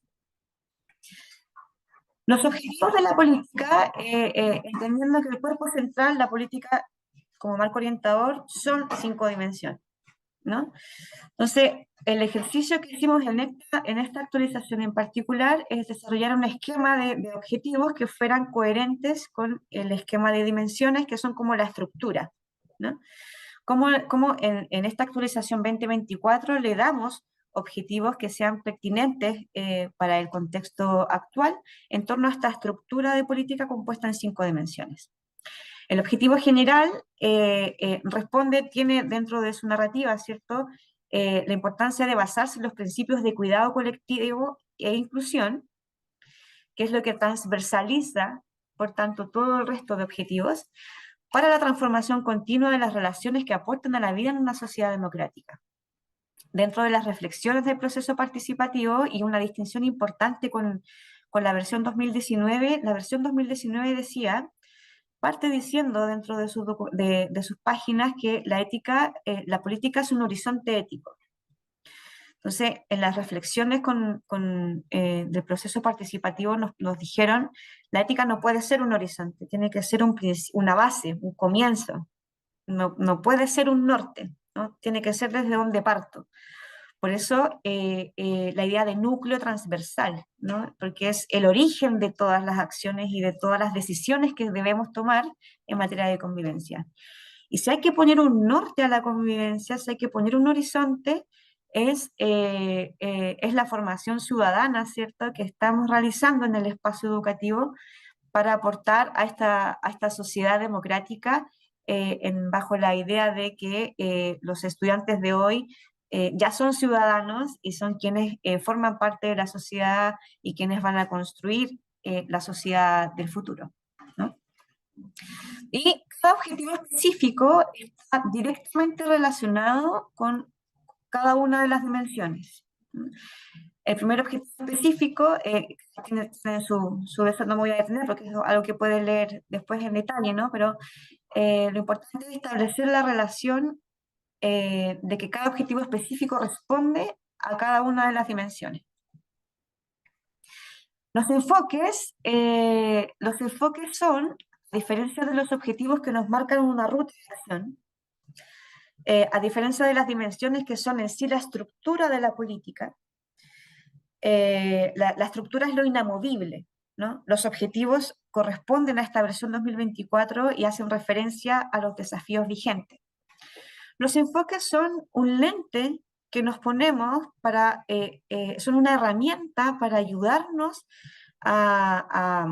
Los objetivos de la política, entendiendo que el cuerpo central, la política como marco orientador, son 5 dimensiones, ¿no? Entonces, el ejercicio que hicimos en esta actualización en particular es desarrollar un esquema de objetivos que fueran coherentes con el esquema de dimensiones, que son como la estructura, ¿no? Como en esta actualización 2024 le damos objetivos que sean pertinentes para el contexto actual en torno a esta estructura de política compuesta en 5 dimensiones. El objetivo general tiene dentro de su narrativa, ¿cierto?, la importancia de basarse en los principios de cuidado colectivo e inclusión, que es lo que transversaliza, por tanto, todo el resto de objetivos, para la transformación continua de las relaciones que aportan a la vida en una sociedad democrática. Dentro de las reflexiones del proceso participativo, y una distinción importante con la versión 2019, la versión 2019 decía, parte diciendo dentro de de sus páginas que la ética, la política es un horizonte ético. Entonces, en las reflexiones del proceso participativo nos dijeron, la ética no puede ser un horizonte, tiene que ser una base, un comienzo, no puede ser un norte, ¿no? Tiene que ser desde donde parto. Por eso la idea de núcleo transversal, ¿no? Porque es el origen de todas las acciones y de todas las decisiones que debemos tomar en materia de convivencia. Y si hay que poner un norte a la convivencia, si hay que poner un horizonte, es la formación ciudadana, ¿cierto?, que estamos realizando en el espacio educativo para aportar a esta sociedad democrática bajo la idea de que los estudiantes de hoy ya son ciudadanos y son quienes forman parte de la sociedad y quienes van a construir la sociedad del futuro, ¿no? Y cada objetivo específico está directamente relacionado con cada una de las dimensiones. El primer objetivo específico, tiene su eso no me voy a detener porque es algo que pueden leer después en detalle, ¿no? Pero lo importante es establecer la relación de que cada objetivo específico responde a cada una de las dimensiones. Los enfoques son, a diferencia de los objetivos que nos marcan una ruta de acción, a diferencia de las dimensiones que son en sí la estructura de la política, la estructura es lo inamovible, ¿no? Los objetivos corresponden a esta versión 2024 y hacen referencia a los desafíos vigentes. Los enfoques son un lente que nos ponemos son una herramienta para ayudarnos a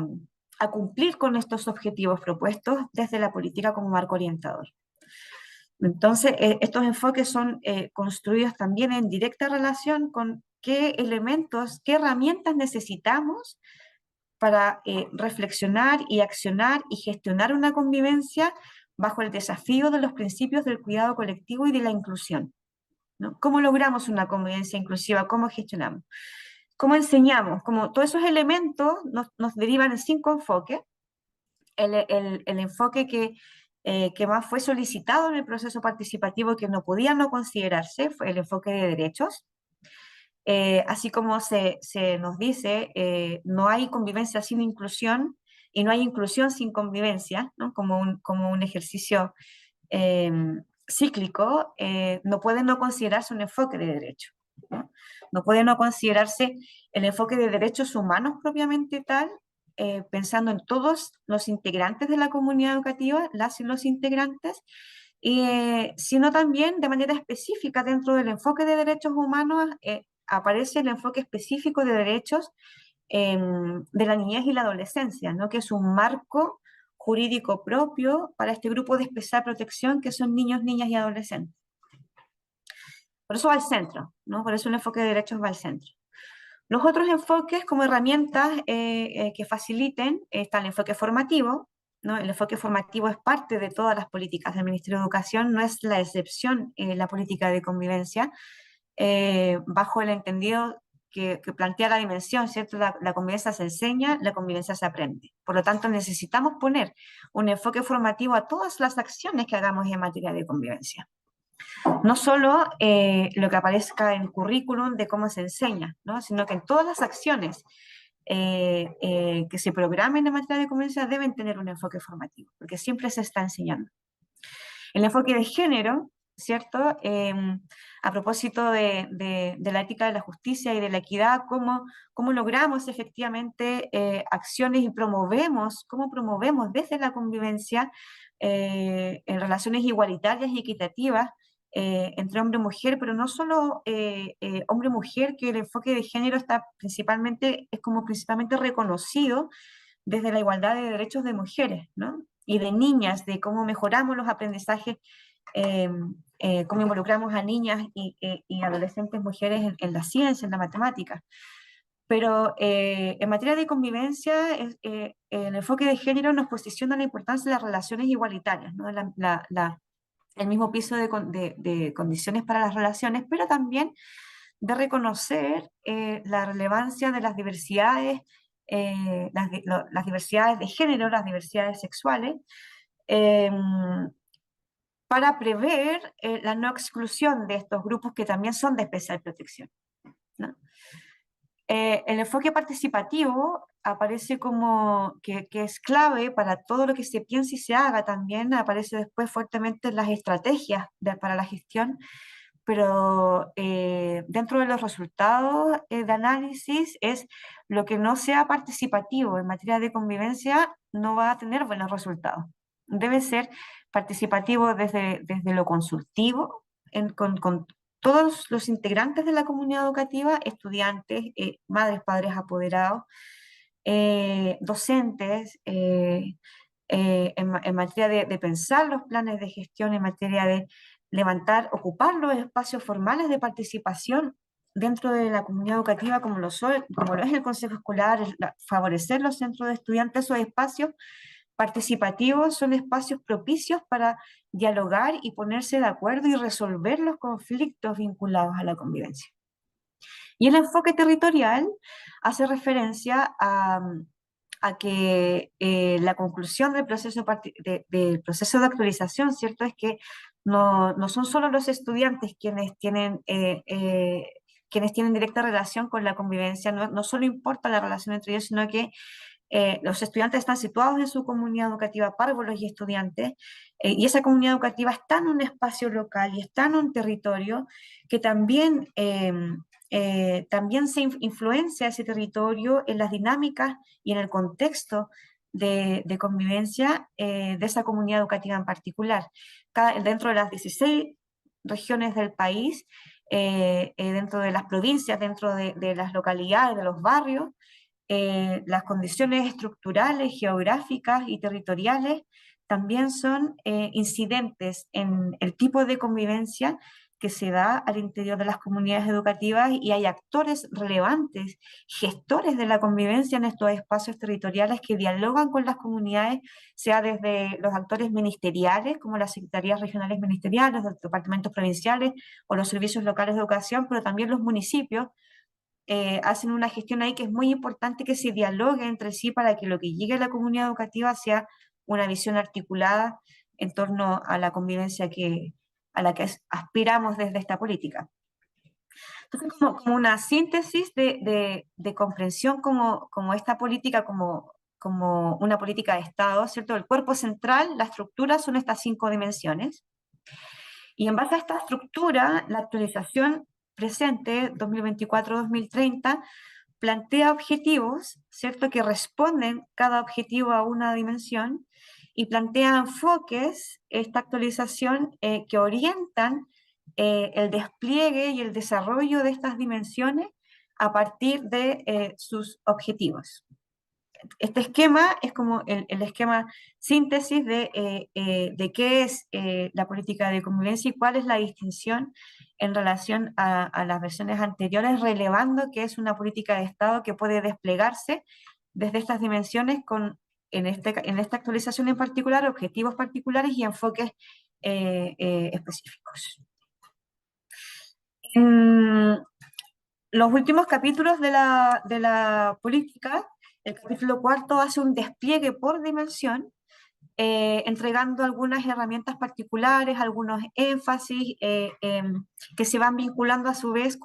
cumplir con estos objetivos propuestos desde la política como marco orientador. Entonces, estos enfoques son construidos también en directa relación con qué elementos, qué herramientas necesitamos para reflexionar y accionar y gestionar una convivencia bajo el desafío de los principios del cuidado colectivo y de la inclusión, ¿no? ¿Cómo logramos una convivencia inclusiva? ¿Cómo gestionamos? ¿Cómo enseñamos? Como todos esos elementos nos derivan en 5 enfoques. El enfoque que más fue solicitado en el proceso participativo, que no podía no considerarse, fue el enfoque de derechos. Así como se nos dice, no hay convivencia sin inclusión y no hay inclusión sin convivencia, ¿no? Como un ejercicio eh, cíclico, no puede no considerarse un enfoque de derecho, ¿no? No puede no considerarse el enfoque de derechos humanos propiamente tal, pensando en todos los integrantes de la comunidad educativa, las y los integrantes, sino también de manera específica dentro del enfoque de derechos humanos aparece el enfoque específico de derechos de la niñez y la adolescencia, ¿no? Que es un marco jurídico propio para este grupo de especial protección que son niños, niñas y adolescentes. Por eso va al centro, ¿no? Por eso el enfoque de derechos va al centro. Los otros enfoques como herramientas que faciliten está el enfoque formativo, ¿no? El enfoque formativo es parte de todas las políticas del Ministerio de Educación, no es la excepción la política de convivencia, bajo el entendido que plantea la dimensión, ¿cierto? La convivencia se enseña, la convivencia se aprende. Por lo tanto, necesitamos poner un enfoque formativo a todas las acciones que hagamos en materia de convivencia. No solo lo que aparezca en el currículum de cómo se enseña, ¿no? Sino que en todas las acciones que se programen en materia de convivencia deben tener un enfoque formativo, porque siempre se está enseñando. El enfoque de género, ¿cierto? A propósito de la ética de la justicia y de la equidad, cómo logramos efectivamente acciones y cómo promovemos desde la convivencia en relaciones igualitarias y equitativas entre hombre y mujer, pero no solo hombre y mujer, que el enfoque de género es principalmente reconocido desde la igualdad de derechos de mujeres, ¿no? Y de niñas, de cómo mejoramos los aprendizajes, cómo involucramos a niñas y adolescentes mujeres en la ciencia, en la matemática. Pero en materia de convivencia, el enfoque de género nos posiciona la importancia de las relaciones igualitarias, ¿no? El mismo piso de condiciones para las relaciones, pero también de reconocer la relevancia de las diversidades, las diversidades de género, las diversidades sexuales, eh, para prever la no exclusión de estos grupos que también son de especial protección, ¿no? El enfoque participativo aparece como que es clave para todo lo que se piense y se haga también, aparece después fuertemente en las estrategias para la gestión, pero dentro de los resultados de análisis es lo que no sea participativo en materia de convivencia no va a tener buenos resultados. Debe ser participativo desde lo consultivo, con todos los integrantes de la comunidad educativa, estudiantes, madres, padres, apoderados, docentes, en materia de pensar los planes de gestión, en materia de levantar, ocupar los espacios formales de participación dentro de la comunidad educativa, como lo es el Consejo Escolar, favorecer los centros de estudiantes, esos espacios participativos son espacios propicios para dialogar y ponerse de acuerdo y resolver los conflictos vinculados a la convivencia. Y el enfoque territorial hace referencia a que la conclusión del proceso de actualización, ¿cierto? Es que no son solo los estudiantes quienes tienen directa relación con la convivencia, no solo importa la relación entre ellos, sino que los estudiantes están situados en su comunidad educativa, párvulos y estudiantes, y esa comunidad educativa está en un espacio local y está en un territorio que también se influencia ese territorio en las dinámicas y en el contexto de convivencia de esa comunidad educativa en particular. Dentro de las 16 regiones del país, dentro de las provincias, dentro de las localidades, de los barrios, las condiciones estructurales, geográficas y territoriales también son incidentes en el tipo de convivencia que se da al interior de las comunidades educativas y hay actores relevantes, gestores de la convivencia en estos espacios territoriales que dialogan con las comunidades, sea desde los actores ministeriales, como las secretarías regionales ministeriales, los departamentos provinciales o los servicios locales de educación, pero también los municipios, hacen una gestión ahí que es muy importante que se dialogue entre sí para que lo que llegue a la comunidad educativa sea una visión articulada en torno a la convivencia a la que aspiramos desde esta política. Entonces, como una síntesis de comprensión como esta política, como una política de Estado, ¿cierto? El cuerpo central, la estructura son estas 5 dimensiones. Y en base a esta estructura, la actualización presente 2024-2030 plantea objetivos, ¿cierto?, que responden cada objetivo a una dimensión y plantea enfoques, esta actualización, que orientan el despliegue y el desarrollo de estas dimensiones a partir de sus objetivos. Este esquema es como el esquema síntesis de qué es la política de convivencia y cuál es la distinción en relación a las versiones anteriores, relevando que es una política de Estado que puede desplegarse desde estas dimensiones en esta actualización en particular, objetivos particulares y enfoques específicos. En los últimos capítulos de la política, el capítulo 4 hace un despliegue por dimensión, entregando algunas herramientas particulares, algunos énfasis que se van vinculando a su vez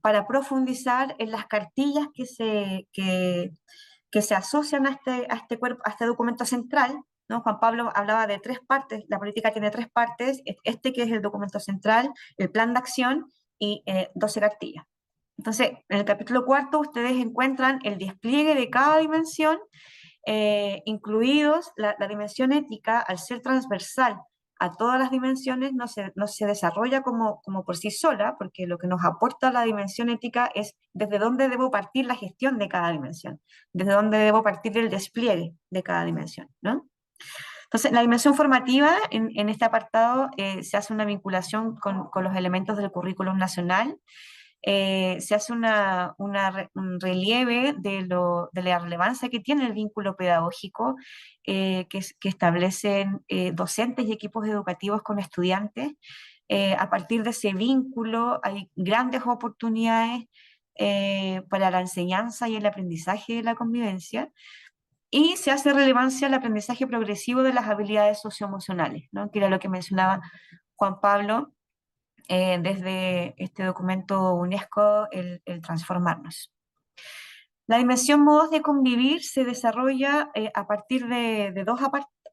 para profundizar en las cartillas que se asocian a este documento central, ¿no? Juan Pablo hablaba de 3 partes, la política tiene 3 partes, este que es el documento central, el plan de acción y 12 cartillas. Entonces, en el capítulo 4 ustedes encuentran el despliegue de cada dimensión, incluidos la dimensión ética, al ser transversal a todas las dimensiones, no se desarrolla como por sí sola, porque lo que nos aporta la dimensión ética es desde dónde debo partir la gestión de cada dimensión, desde dónde debo partir el despliegue de cada dimensión, ¿no? Entonces, la dimensión formativa, en este apartado, se hace una vinculación con los elementos del currículum nacional, se hace un relieve de la relevancia que tiene el vínculo pedagógico que establecen docentes y equipos educativos con estudiantes. A partir de ese vínculo hay grandes oportunidades para la enseñanza y el aprendizaje de la convivencia, y se hace relevancia al aprendizaje progresivo de las habilidades socioemocionales, ¿no? Que era lo que mencionaba Juan Pablo desde este documento UNESCO, el transformarnos. La dimensión modos de convivir se desarrolla a partir de dos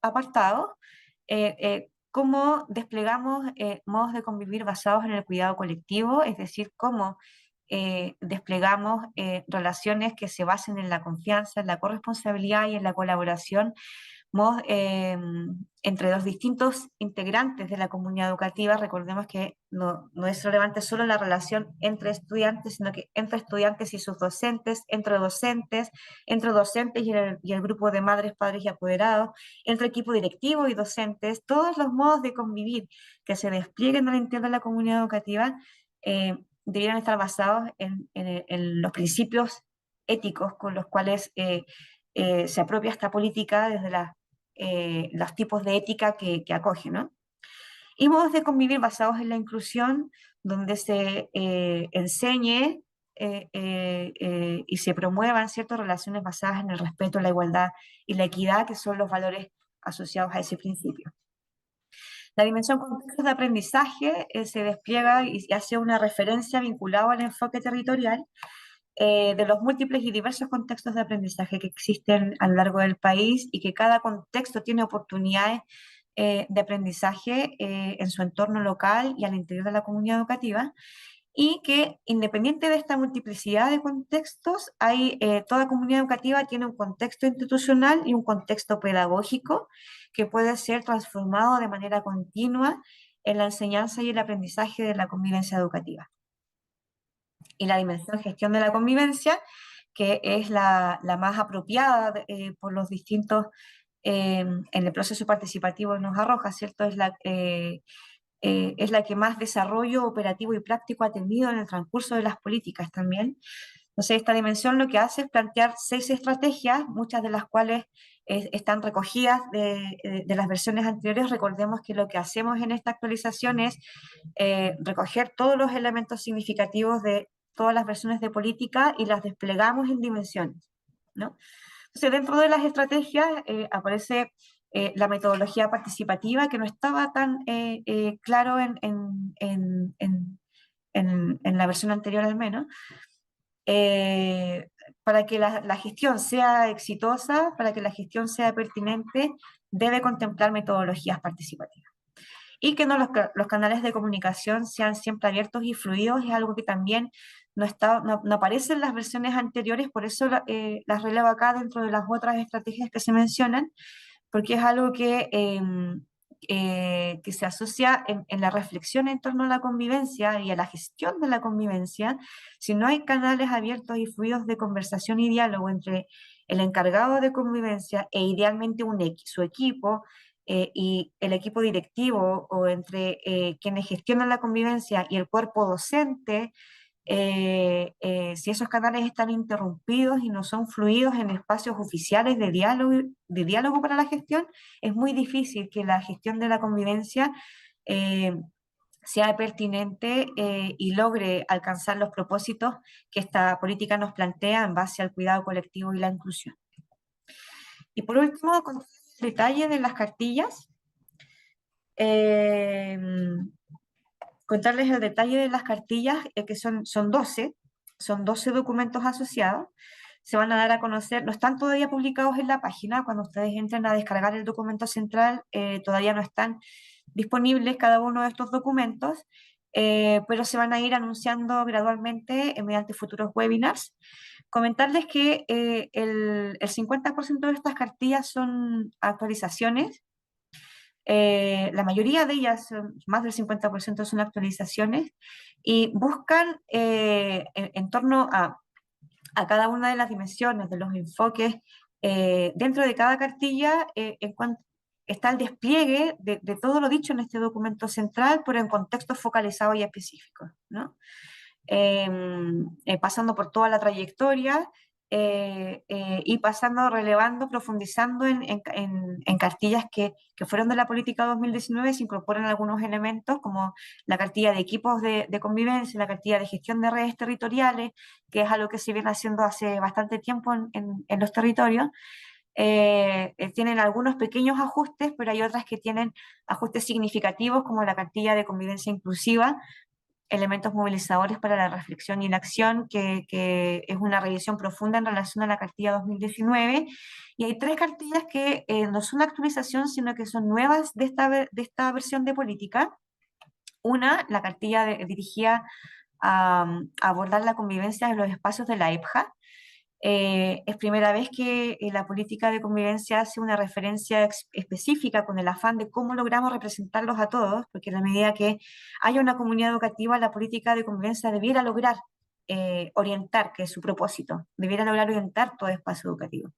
apartados. Cómo desplegamos modos de convivir basados en el cuidado colectivo, es decir, cómo desplegamos relaciones que se basen en la confianza, en la corresponsabilidad y en la colaboración entre los distintos integrantes de la comunidad educativa. Recordemos que no es relevante solo la relación entre estudiantes, sino que entre estudiantes y sus docentes, entre docentes y el grupo de madres, padres y apoderados, entre equipo directivo y docentes. Todos los modos de convivir que se desplieguen al interior de la comunidad educativa deberían estar basados en los principios éticos con los cuales se apropia esta política desde los tipos de ética que acoge, ¿no? Y modos de convivir basados en la inclusión, donde se enseñe y se promuevan ciertas relaciones basadas en el respeto, la igualdad y la equidad, que son los valores asociados a ese principio. La dimensión contextos de aprendizaje se despliega y hace una referencia vinculada al enfoque territorial de los múltiples y diversos contextos de aprendizaje que existen a lo largo del país, y que cada contexto tiene oportunidades de aprendizaje en su entorno local y al interior de la comunidad educativa, y que independiente de esta multiplicidad de contextos, toda comunidad educativa tiene un contexto institucional y un contexto pedagógico que puede ser transformado de manera continua en la enseñanza y el aprendizaje de la convivencia educativa. Y la dimensión gestión de la convivencia, que es la más apropiada por los distintos, en el proceso participativo nos arroja, ¿cierto? Es la que más desarrollo operativo y práctico ha tenido en el transcurso de las políticas también. Entonces, esta dimensión lo que hace es plantear 6 estrategias, muchas de las cuales están recogidas de las versiones anteriores. Recordemos que lo que hacemos en esta actualización es recoger todos los elementos significativos de todas las versiones de política y las desplegamos en dimensiones, ¿no? Entonces, dentro de las estrategias aparece la metodología participativa, que no estaba tan claro en la versión anterior al menos. Para que la gestión sea exitosa, para que la gestión sea pertinente, debe contemplar metodologías participativas. Y que los canales de comunicación sean siempre abiertos y fluidos, es algo que también no aparece en las versiones anteriores, por eso las relevo acá dentro de las otras estrategias que se mencionan, porque es algo que se asocia en la reflexión en torno a la convivencia y a la gestión de la convivencia. Si no hay canales abiertos y fluidos de conversación y diálogo entre el encargado de convivencia e idealmente su equipo, y el equipo directivo, o entre quienes gestionan la convivencia y el cuerpo docente, si esos canales están interrumpidos y no son fluidos en espacios oficiales de diálogo para la gestión, es muy difícil que la gestión de la convivencia eh, sea pertinente y logre alcanzar los propósitos que esta política nos plantea en base al cuidado colectivo y la inclusión. Y por último, con el detalle de las cartillas, contarles el detalle de las cartillas, que son 12, son 12 documentos asociados. Se van a dar a conocer, no están todavía publicados en la página. Cuando ustedes entren a descargar el documento central, todavía no están disponibles cada uno de estos documentos, pero se van a ir anunciando gradualmente mediante futuros webinars. Comentarles que el 50% de estas cartillas son actualizaciones. La mayoría de ellas, más del 50%, son actualizaciones y buscan en torno a cada una de las dimensiones, de los enfoques, dentro de cada cartilla, en cuanto está el despliegue de todo lo dicho en este documento central, pero en contextos focalizados y específicos, ¿no? pasando por toda la trayectoria y pasando, relevando, profundizando en cartillas que fueron de la política 2019, se incorporan algunos elementos como la cartilla de equipos de convivencia, la cartilla de gestión de redes territoriales, que es algo que se viene haciendo hace bastante tiempo en los territorios. Tienen algunos pequeños ajustes, pero hay otras que tienen ajustes significativos, como la cartilla de convivencia inclusiva, elementos movilizadores para la reflexión y la acción, que es una revisión profunda en relación a la cartilla 2019. Y hay tres cartillas que no son actualización, sino que son nuevas de esta versión de política. Una, la cartilla dirigida a abordar la convivencia en los espacios de la EPJA. Es primera vez que la política de convivencia hace una referencia específica con el afán de cómo logramos representarlos a todos, porque en la medida que haya una comunidad educativa, la política de convivencia debiera lograr orientar, que es su propósito, debiera lograr orientar todo espacio educativo.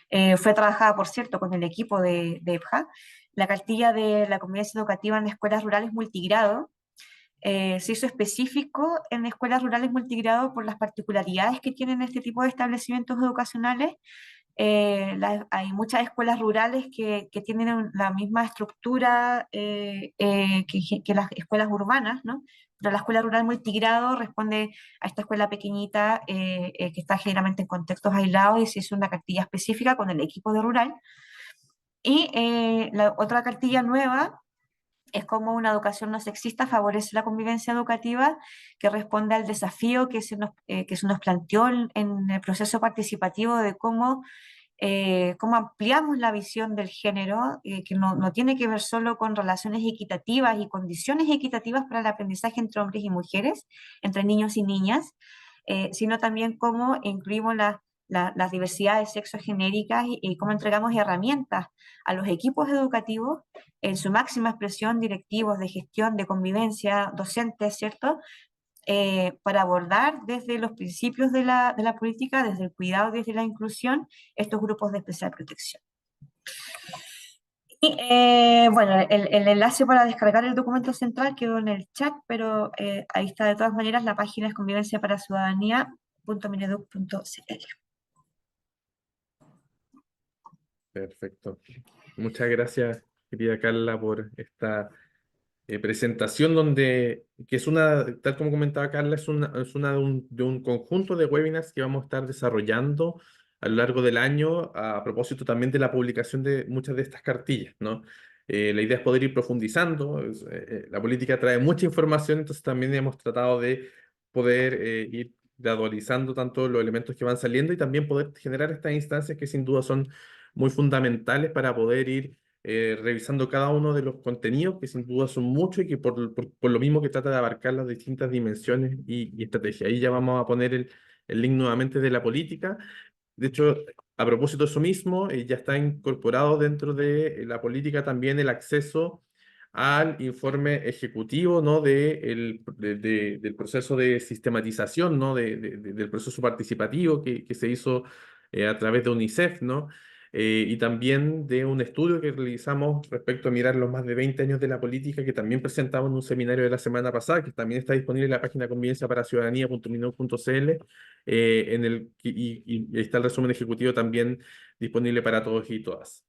Fue trabajada, por cierto, con el equipo de EPJA. La cartilla de la convivencia educativa en escuelas rurales multigrado se hizo específico en escuelas rurales multigrado por las particularidades que tienen este tipo de establecimientos educacionales. Hay muchas escuelas rurales que tienen la misma estructura que las escuelas urbanas, ¿no? Pero la escuela rural multigrado responde a esta escuela pequeñita que está generalmente en contextos aislados, y se hizo una cartilla específica con el equipo de rural. Y la otra cartilla nueva es como una educación no sexista favorece la convivencia educativa, que responde al desafío que se nos planteó en el proceso participativo de cómo ampliamos la visión del género, que no tiene que ver solo con relaciones equitativas y condiciones equitativas para el aprendizaje entre hombres y mujeres, entre niños y niñas, sino también cómo incluimos las diversidades sexogenéricas y cómo entregamos herramientas a los equipos educativos en su máxima expresión, directivos de gestión, de convivencia, docentes, ¿cierto? Para abordar desde los principios de la política, desde el cuidado, desde la inclusión, estos grupos de especial protección. Y bueno, el enlace para descargar el documento central quedó en el chat, pero ahí está de todas maneras, la página es convivenciaparasudadanía.mineduc.cl. Perfecto. Muchas gracias, querida Carla, por esta presentación que es una, tal como comentaba Carla, es una de un conjunto de webinars que vamos a estar desarrollando a lo largo del año a propósito también de la publicación de muchas de estas cartillas, ¿no? La idea es poder ir profundizando. La política trae mucha información, entonces también hemos tratado de poder ir gradualizando tanto los elementos que van saliendo y también poder generar estas instancias que sin duda son muy fundamentales para poder ir revisando cada uno de los contenidos, que sin duda son muchos y que por lo mismo que trata de abarcar las distintas dimensiones y estrategias. Ahí ya vamos a poner el link nuevamente de la política. De hecho, a propósito de eso mismo, ya está incorporado dentro de la política también el acceso al informe ejecutivo, ¿no? Del proceso de sistematización, ¿no? Del proceso participativo que se hizo a través de UNICEF, ¿no? Y también de un estudio que realizamos respecto a mirar los más de 20 años de la política, que también presentamos en un seminario de la semana pasada, que también está disponible en la página convivenciaparasudadanía.minuto.cl, y está el resumen ejecutivo también disponible para todos y todas.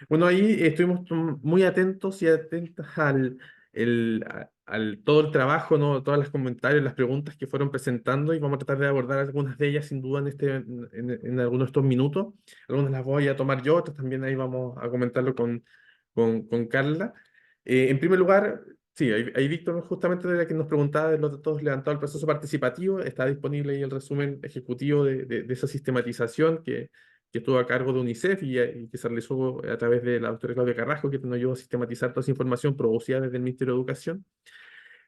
Bueno, ahí estuvimos muy atentos y atentas al todo el trabajo, ¿no? Todos los comentarios, las preguntas que fueron presentando, y vamos a tratar de abordar algunas de ellas sin duda en algunos de estos minutos. Algunas las voy a tomar yo, otras también ahí vamos a comentarlo con Carla. En primer lugar, sí, ahí Víctor justamente de la que nos preguntaba de los datos levantados del proceso participativo, está disponible ahí el resumen ejecutivo de esa sistematización que estuvo a cargo de UNICEF y que se realizó a través de la doctora Claudia Carrasco, que nos ayudó a sistematizar toda esa información producida desde el Ministerio de Educación.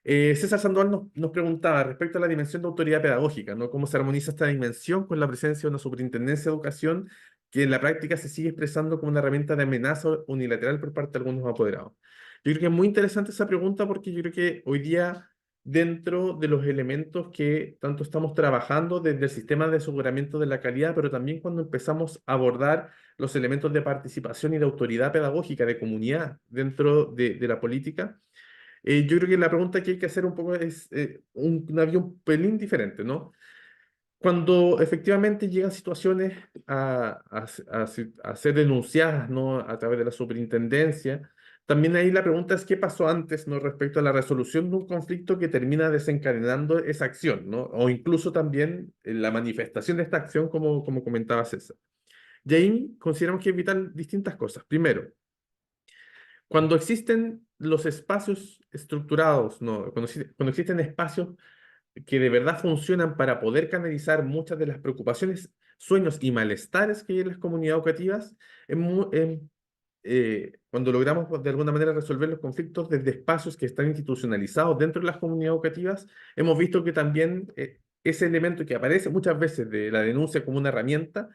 César Sandoval nos preguntaba respecto a la dimensión de autoridad pedagógica, ¿no? ¿Cómo se armoniza esta dimensión con la presencia de una superintendencia de educación que en la práctica se sigue expresando como una herramienta de amenaza unilateral por parte de algunos apoderados? Yo creo que es muy interesante esa pregunta porque yo creo que hoy día, dentro de los elementos que tanto estamos trabajando desde el sistema de aseguramiento de la calidad, pero también cuando empezamos a abordar los elementos de participación y de autoridad pedagógica, de comunidad dentro de la política, yo creo que la pregunta que hay que hacer un poco es una vía un pelín diferente, ¿no? Cuando efectivamente llegan situaciones a ser denunciadas, ¿no? A través de la superintendencia, también ahí la pregunta es qué pasó antes, ¿no? Respecto a la resolución de un conflicto que termina desencadenando esa acción, ¿no? O incluso también la manifestación de esta acción, como comentaba César. Y ahí consideramos que es vital distintas cosas. Primero, cuando existen los espacios estructurados, ¿no? Cuando existen espacios que de verdad funcionan para poder canalizar muchas de las preocupaciones, sueños y malestares que hay en las comunidades educativas, cuando logramos de alguna manera resolver los conflictos desde espacios que están institucionalizados dentro de las comunidades educativas, hemos visto que también ese elemento que aparece muchas veces de la denuncia como una herramienta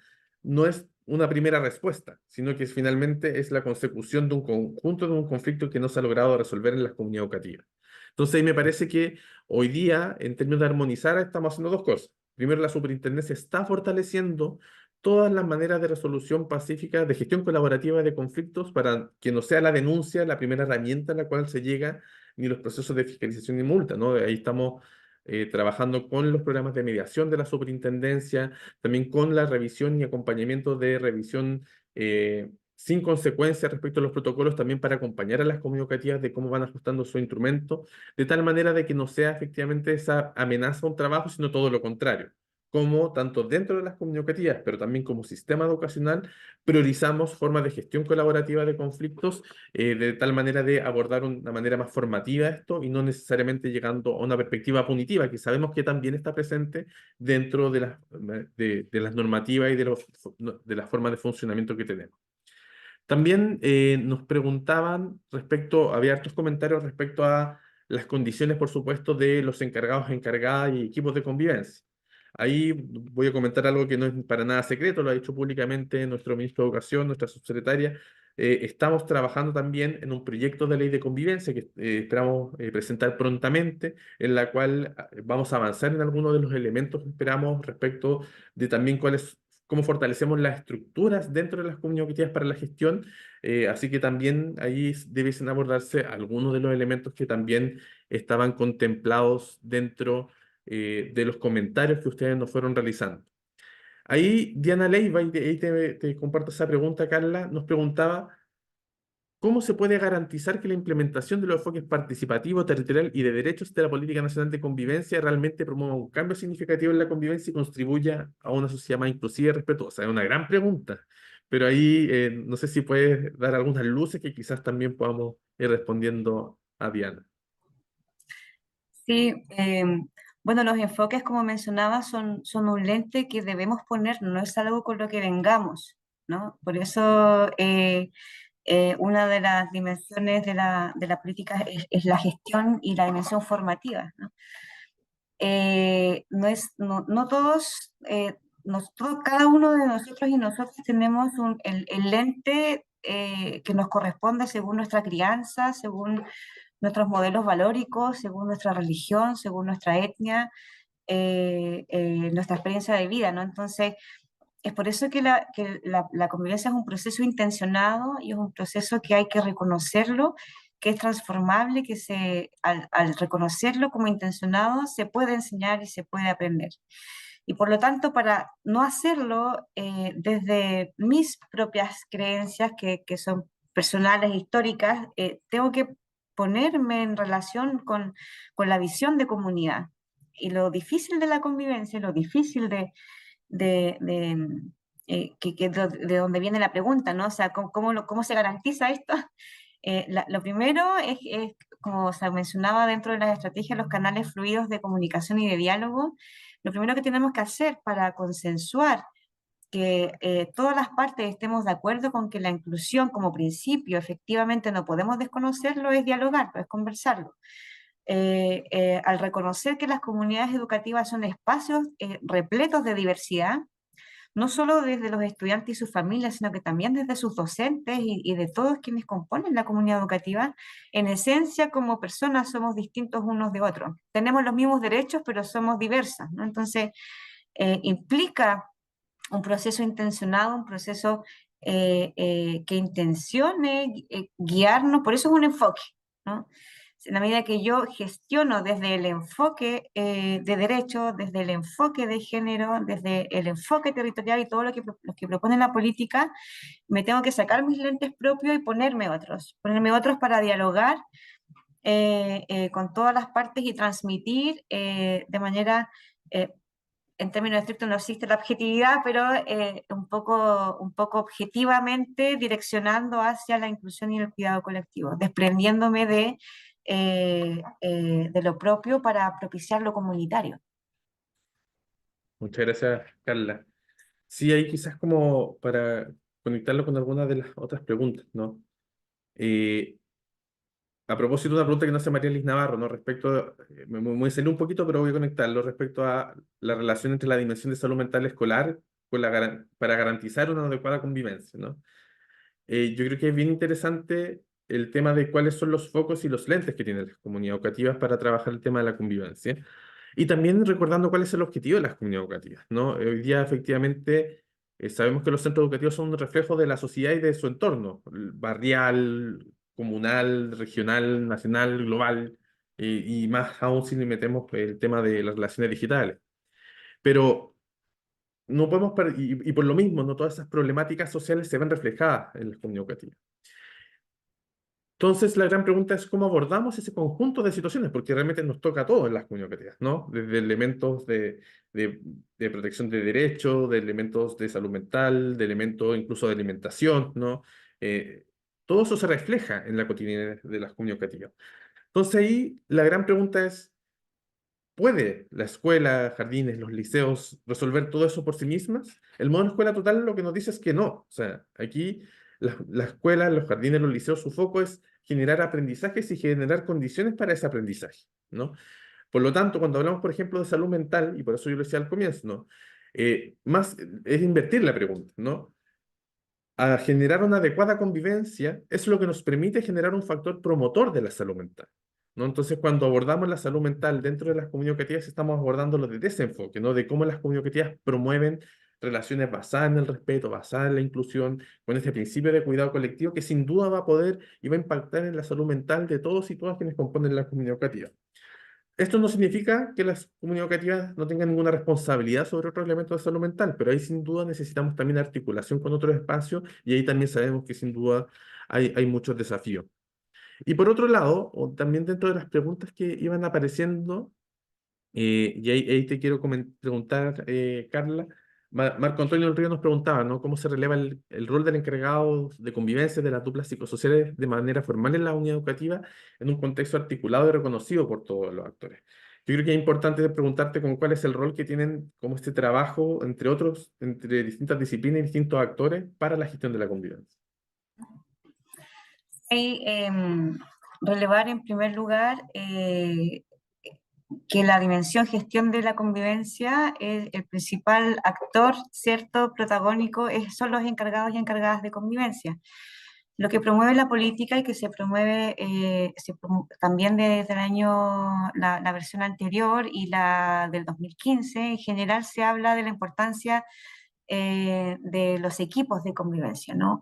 no es una primera respuesta, sino que finalmente es la consecución de un conjunto de un conflicto que no se ha logrado resolver en las comunidades educativas. Entonces, ahí me parece que hoy día, en términos de armonizar, estamos haciendo dos cosas. Primero, la superintendencia está fortaleciendo todas las maneras de resolución pacífica, de gestión colaborativa de conflictos, para que no sea la denuncia la primera herramienta a la cual se llega, ni los procesos de fiscalización y multa, ¿no? Ahí estamos trabajando con los programas de mediación de la superintendencia, también con la revisión y acompañamiento de revisión sin consecuencias respecto a los protocolos, también para acompañar a las comunidades educativas de cómo van ajustando su instrumento, de tal manera de que no sea efectivamente esa amenaza a un trabajo, sino todo lo contrario. Como tanto dentro de las comunidades educativas, pero también como sistema educacional, priorizamos formas de gestión colaborativa de conflictos, de tal manera de abordar una manera más formativa esto y no necesariamente llegando a una perspectiva punitiva, que sabemos que también está presente dentro de las normativas y de las formas de funcionamiento que tenemos. También nos preguntaban había hartos comentarios respecto a las condiciones, por supuesto, de los encargados, encargadas y equipos de convivencia. Ahí voy a comentar algo que no es para nada secreto, lo ha dicho públicamente nuestro ministro de Educación, nuestra subsecretaria. Estamos trabajando también en un proyecto de ley de convivencia que esperamos presentar prontamente, en la cual vamos a avanzar en algunos de los elementos que esperamos respecto de también cómo fortalecemos las estructuras dentro de las comunidades educativas para la gestión. Así que también ahí debiesen abordarse algunos de los elementos que también estaban contemplados dentro de los comentarios que ustedes nos fueron realizando. Ahí Diana Leiva, y ahí te comparto esa pregunta, Carla, nos preguntaba: ¿cómo se puede garantizar que la implementación de los enfoques participativo, territorial y de derechos de la Política Nacional de Convivencia realmente promueva un cambio significativo en la convivencia y contribuya a una sociedad más inclusiva y respetuosa? Es una gran pregunta, pero ahí no sé si puedes dar algunas luces que quizás también podamos ir respondiendo a Diana. Sí, bueno, los enfoques, como mencionaba, son un lente que debemos poner, no es algo con lo que vengamos, ¿no? Por eso una de las dimensiones de la política es la gestión y la dimensión formativa, ¿no? No todos, nosotros, cada uno de nosotros y nosotros tenemos el lente que nos corresponde según nuestra crianza, según nuestros modelos valóricos, según nuestra religión, según nuestra etnia, nuestra experiencia de vida, ¿no? Entonces, es por eso que la convivencia es un proceso intencionado y es un proceso que hay que reconocerlo, que es transformable, al reconocerlo como intencionado se puede enseñar y se puede aprender. Y por lo tanto, para no hacerlo desde mis propias creencias, que son personales, históricas, tengo que ponerme en relación con la visión de comunidad. Y lo difícil de la convivencia, lo difícil de, de, de donde viene la pregunta, ¿no? O sea, cómo se garantiza esto? Lo primero es, como se mencionaba dentro de las estrategias, los canales fluidos de comunicación y de diálogo. Lo primero que tenemos que hacer para consensuar que todas las partes estemos de acuerdo con que la inclusión como principio efectivamente no podemos desconocerlo es dialogarlo, es conversarlo. Al reconocer que las comunidades educativas son espacios repletos de diversidad, no solo desde los estudiantes y sus familias, sino que también desde sus docentes y de todos quienes componen la comunidad educativa, en esencia como personas somos distintos unos de otros. Tenemos los mismos derechos, pero somos diversas, ¿no? Entonces, implica un proceso intencionado, un proceso que intencione guiarnos, por eso es un enfoque, ¿no? En la medida que yo gestiono desde el enfoque de derecho, desde el enfoque de género, desde el enfoque territorial y todo lo que propone la política, me tengo que sacar mis lentes propios y ponerme otros para dialogar con todas las partes y transmitir de manera, en términos estrictos no existe la objetividad, pero un poco objetivamente direccionando hacia la inclusión y el cuidado colectivo, desprendiéndome de lo propio para propiciar lo comunitario. Muchas gracias, Carla. Sí, ahí quizás como para conectarlo con algunas de las otras preguntas, ¿no? Eh, a propósito de una pregunta que no hace María Liz Navarro, ¿no? Respecto, me voy a salir un poquito, pero voy a conectarlo respecto a la relación entre la dimensión de salud mental escolar con para garantizar una adecuada convivencia, ¿no? Yo creo que es bien interesante el tema de cuáles son los focos y los lentes que tienen las comunidades educativas para trabajar el tema de la convivencia. Y también recordando cuál es el objetivo de las comunidades educativas, ¿no? Hoy día, efectivamente, sabemos que los centros educativos son un reflejo de la sociedad y de su entorno, barrial, comunal, regional, nacional, global, y más aún si le metemos el tema de las relaciones digitales. Pero no podemos, y por lo mismo, no todas esas problemáticas sociales se ven reflejadas en las comunidades educativas. Entonces, la gran pregunta es cómo abordamos ese conjunto de situaciones, porque realmente nos toca a todos en las comunidades, ¿no? Desde elementos de protección de derechos, de elementos de salud mental, de elementos incluso de alimentación, ¿no? Todo eso se refleja en la cotidianidad de las comunidades. Entonces, ahí la gran pregunta es, ¿puede la escuela, jardines, los liceos resolver todo eso por sí mismas? El modelo escuela total lo que nos dice es que no. O sea, aquí la escuela, los jardines, los liceos, su foco es generar aprendizajes y generar condiciones para ese aprendizaje, ¿no? Por lo tanto, cuando hablamos, por ejemplo, de salud mental, y por eso yo lo decía al comienzo, ¿no? Más es invertir la pregunta, ¿no? A generar una adecuada convivencia es lo que nos permite generar un factor promotor de la salud mental, ¿no? Entonces, cuando abordamos la salud mental dentro de las comunidades educativas, estamos abordándolo desde ese enfoque, ¿no? De cómo las comunidades educativas promueven relaciones basadas en el respeto, basadas en la inclusión, con este principio de cuidado colectivo que sin duda va a poder y va a impactar en la salud mental de todos y todas quienes componen la comunidad educativa. Esto no significa que las comunidades educativas no tengan ninguna responsabilidad sobre otros elementos de salud mental, pero ahí sin duda necesitamos también articulación con otros espacios y ahí también sabemos que sin duda hay muchos desafíos. Y por otro lado, o también dentro de las preguntas que iban apareciendo, y ahí te quiero preguntar, Carla. Marco Antonio del Río nos preguntaba, ¿no? ¿Cómo se releva el rol del encargado de convivencia de las duplas psicosociales de manera formal en la unidad educativa en un contexto articulado y reconocido por todos los actores? Yo creo que es importante preguntarte con cuál es el rol que tienen como este trabajo, entre otros, entre distintas disciplinas y distintos actores para la gestión de la convivencia. Hay, relevar en primer lugar que la dimensión gestión de la convivencia, el principal actor, cierto, protagónico, son los encargados y encargadas de convivencia. Lo que promueve la política y que se promueve también desde el año, la versión anterior y la del 2015, en general se habla de la importancia de los equipos de convivencia, ¿no?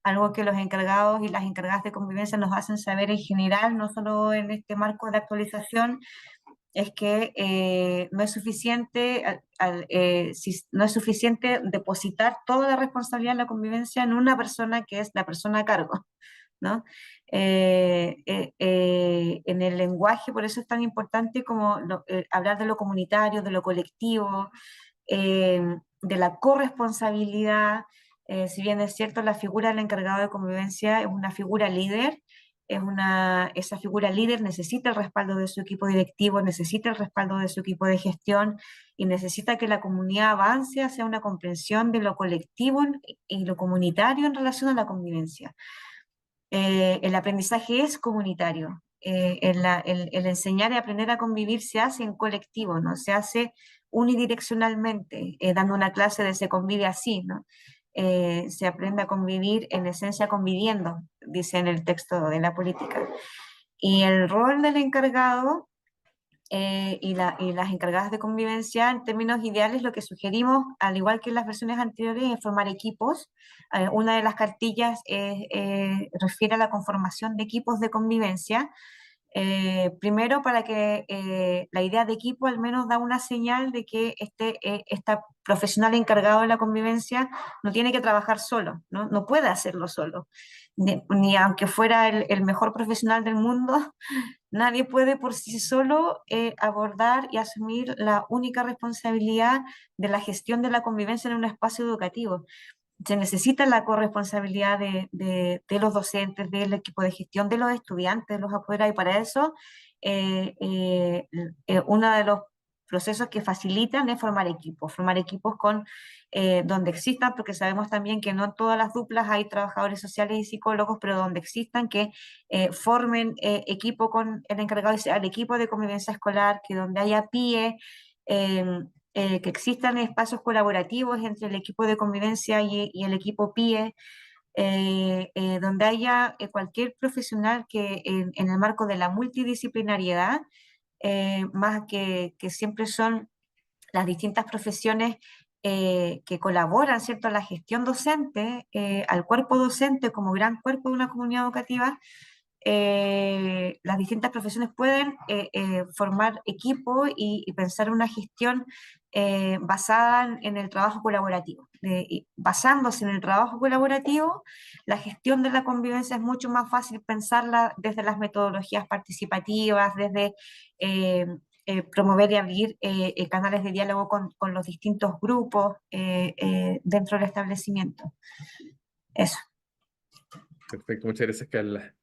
Algo que los encargados y las encargadas de convivencia nos hacen saber en general, no solo en este marco de actualización, es que no es suficiente, no es suficiente depositar toda la responsabilidad de la convivencia en una persona que es la persona a cargo, ¿no? En el lenguaje, por eso es tan importante como hablar de lo comunitario, de lo colectivo, de la corresponsabilidad. Si bien es cierto, la figura del encargado de convivencia es una figura líder, esa figura líder necesita el respaldo de su equipo directivo, necesita el respaldo de su equipo de gestión y necesita que la comunidad avance hacia una comprensión de lo colectivo y lo comunitario en relación a la convivencia. El aprendizaje es comunitario. El enseñar y aprender a convivir se hace en colectivo, no se hace unidireccionalmente, dando una clase de se convive así, ¿no? Se aprende a convivir en esencia conviviendo, dice en el texto de la política. Y el rol del encargado y las encargadas de convivencia, en términos ideales, lo que sugerimos, al igual que en las versiones anteriores, es formar equipos. Una de las cartillas refiere a la conformación de equipos de convivencia, Primero, para que la idea de equipo al menos da una señal de que esta profesional encargado de la convivencia no tiene que trabajar solo, no, no puede hacerlo solo. Ni aunque fuera el mejor profesional del mundo, nadie puede por sí solo abordar y asumir la única responsabilidad de la gestión de la convivencia en un espacio educativo. Se necesita la corresponsabilidad de los docentes, del equipo de gestión, de los estudiantes, de los apoderados, y para eso uno de los procesos que facilitan es formar equipos con, donde existan, porque sabemos también que no en todas las duplas hay trabajadores sociales y psicólogos, pero donde existan, que formen equipo con el encargado, el equipo de convivencia escolar, que donde haya PIE, que existan espacios colaborativos entre el equipo de convivencia y el equipo PIE, donde haya cualquier profesional que en el marco de la multidisciplinariedad, más que siempre son las distintas profesiones que colaboran, ¿cierto?, a la gestión docente, al cuerpo docente como gran cuerpo de una comunidad educativa. Las distintas profesiones pueden formar equipo y pensar una gestión basada en el trabajo colaborativo. Y basándose en el trabajo colaborativo, la gestión de la convivencia es mucho más fácil pensarla desde las metodologías participativas, desde promover y abrir canales de diálogo con los distintos grupos dentro del establecimiento. Eso. Perfecto, muchas gracias, Carla.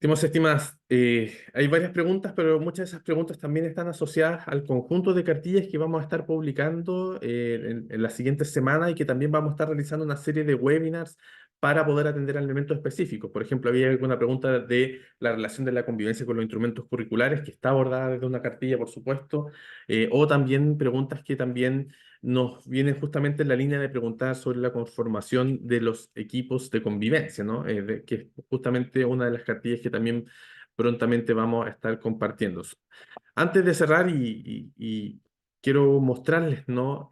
Estimadas, hay varias preguntas, pero muchas de esas preguntas también están asociadas al conjunto de cartillas que vamos a estar publicando en la siguiente semana y que también vamos a estar realizando una serie de webinars para poder atender a elementos específicos. Por ejemplo, había alguna pregunta de la relación de la convivencia con los instrumentos curriculares, que está abordada desde una cartilla, por supuesto, o también preguntas que también nos vienen justamente en la línea de preguntar sobre la conformación de los equipos de convivencia, ¿no? Que es justamente una de las cartillas que también prontamente vamos a estar compartiendo. Antes de cerrar y quiero mostrarles, ¿no?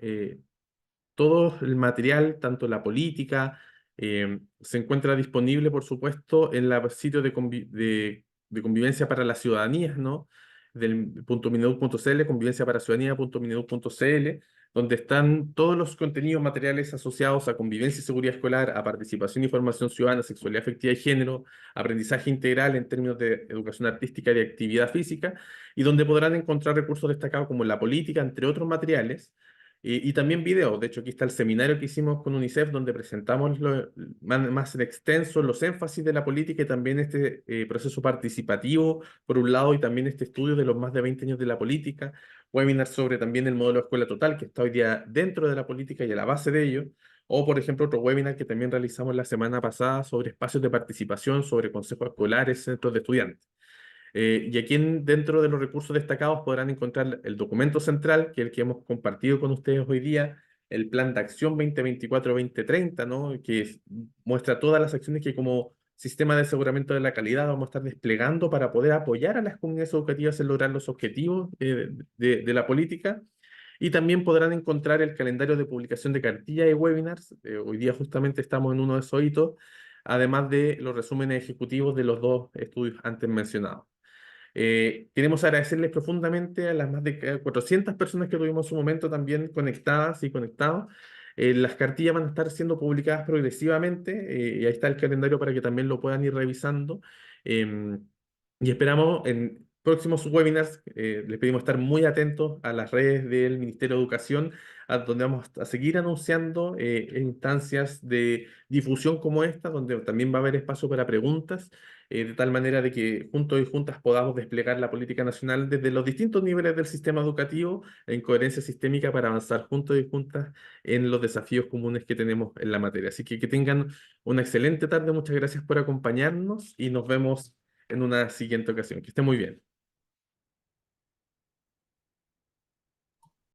Todo el material, tanto la política, se encuentra disponible, por supuesto, en el sitio de convivencia para la ciudadanía, ¿no? Del .mineduc.cl, convivenciaparaciudadanía.mineduc.cl, donde están todos los contenidos materiales asociados a convivencia y seguridad escolar, a participación y formación ciudadana, sexualidad afectiva y género, aprendizaje integral en términos de educación artística y de actividad física, y donde podrán encontrar recursos destacados como la política, entre otros materiales, y también videos. De hecho, aquí está el seminario que hicimos con UNICEF, donde presentamos más en extenso los énfasis de la política y también este proceso participativo, por un lado, y también este estudio de los más de 20 años de la política, webinar sobre también el modelo de escuela total, que está hoy día dentro de la política y a la base de ello, o por ejemplo otro webinar que también realizamos la semana pasada sobre espacios de participación, sobre consejos escolares, centros de estudiantes. Y aquí dentro de los recursos destacados podrán encontrar el documento central, que es el que hemos compartido con ustedes hoy día, el Plan de Acción 2024-2030, ¿no? Muestra todas las acciones que como sistema de aseguramiento de la calidad vamos a estar desplegando para poder apoyar a las comunidades educativas en lograr los objetivos de la política. Y también podrán encontrar el calendario de publicación de cartillas y webinars. Hoy día justamente estamos en uno de esos hitos, además de los resúmenes ejecutivos de los dos estudios antes mencionados. Queremos agradecerles profundamente a las más de 400 personas que tuvimos en su momento también conectadas y conectados. Las cartillas van a estar siendo publicadas progresivamente y ahí está el calendario para que también lo puedan ir revisando. Y esperamos en próximos webinars, les pedimos estar muy atentos a las redes del Ministerio de Educación, a donde vamos a seguir anunciando instancias de difusión como esta, donde también va a haber espacio para preguntas de tal manera de que juntos y juntas podamos desplegar la política nacional desde los distintos niveles del sistema educativo en coherencia sistémica para avanzar juntos y juntas en los desafíos comunes que tenemos en la materia. Así que tengan una excelente tarde, muchas gracias por acompañarnos y nos vemos en una siguiente ocasión. Que esté muy bien.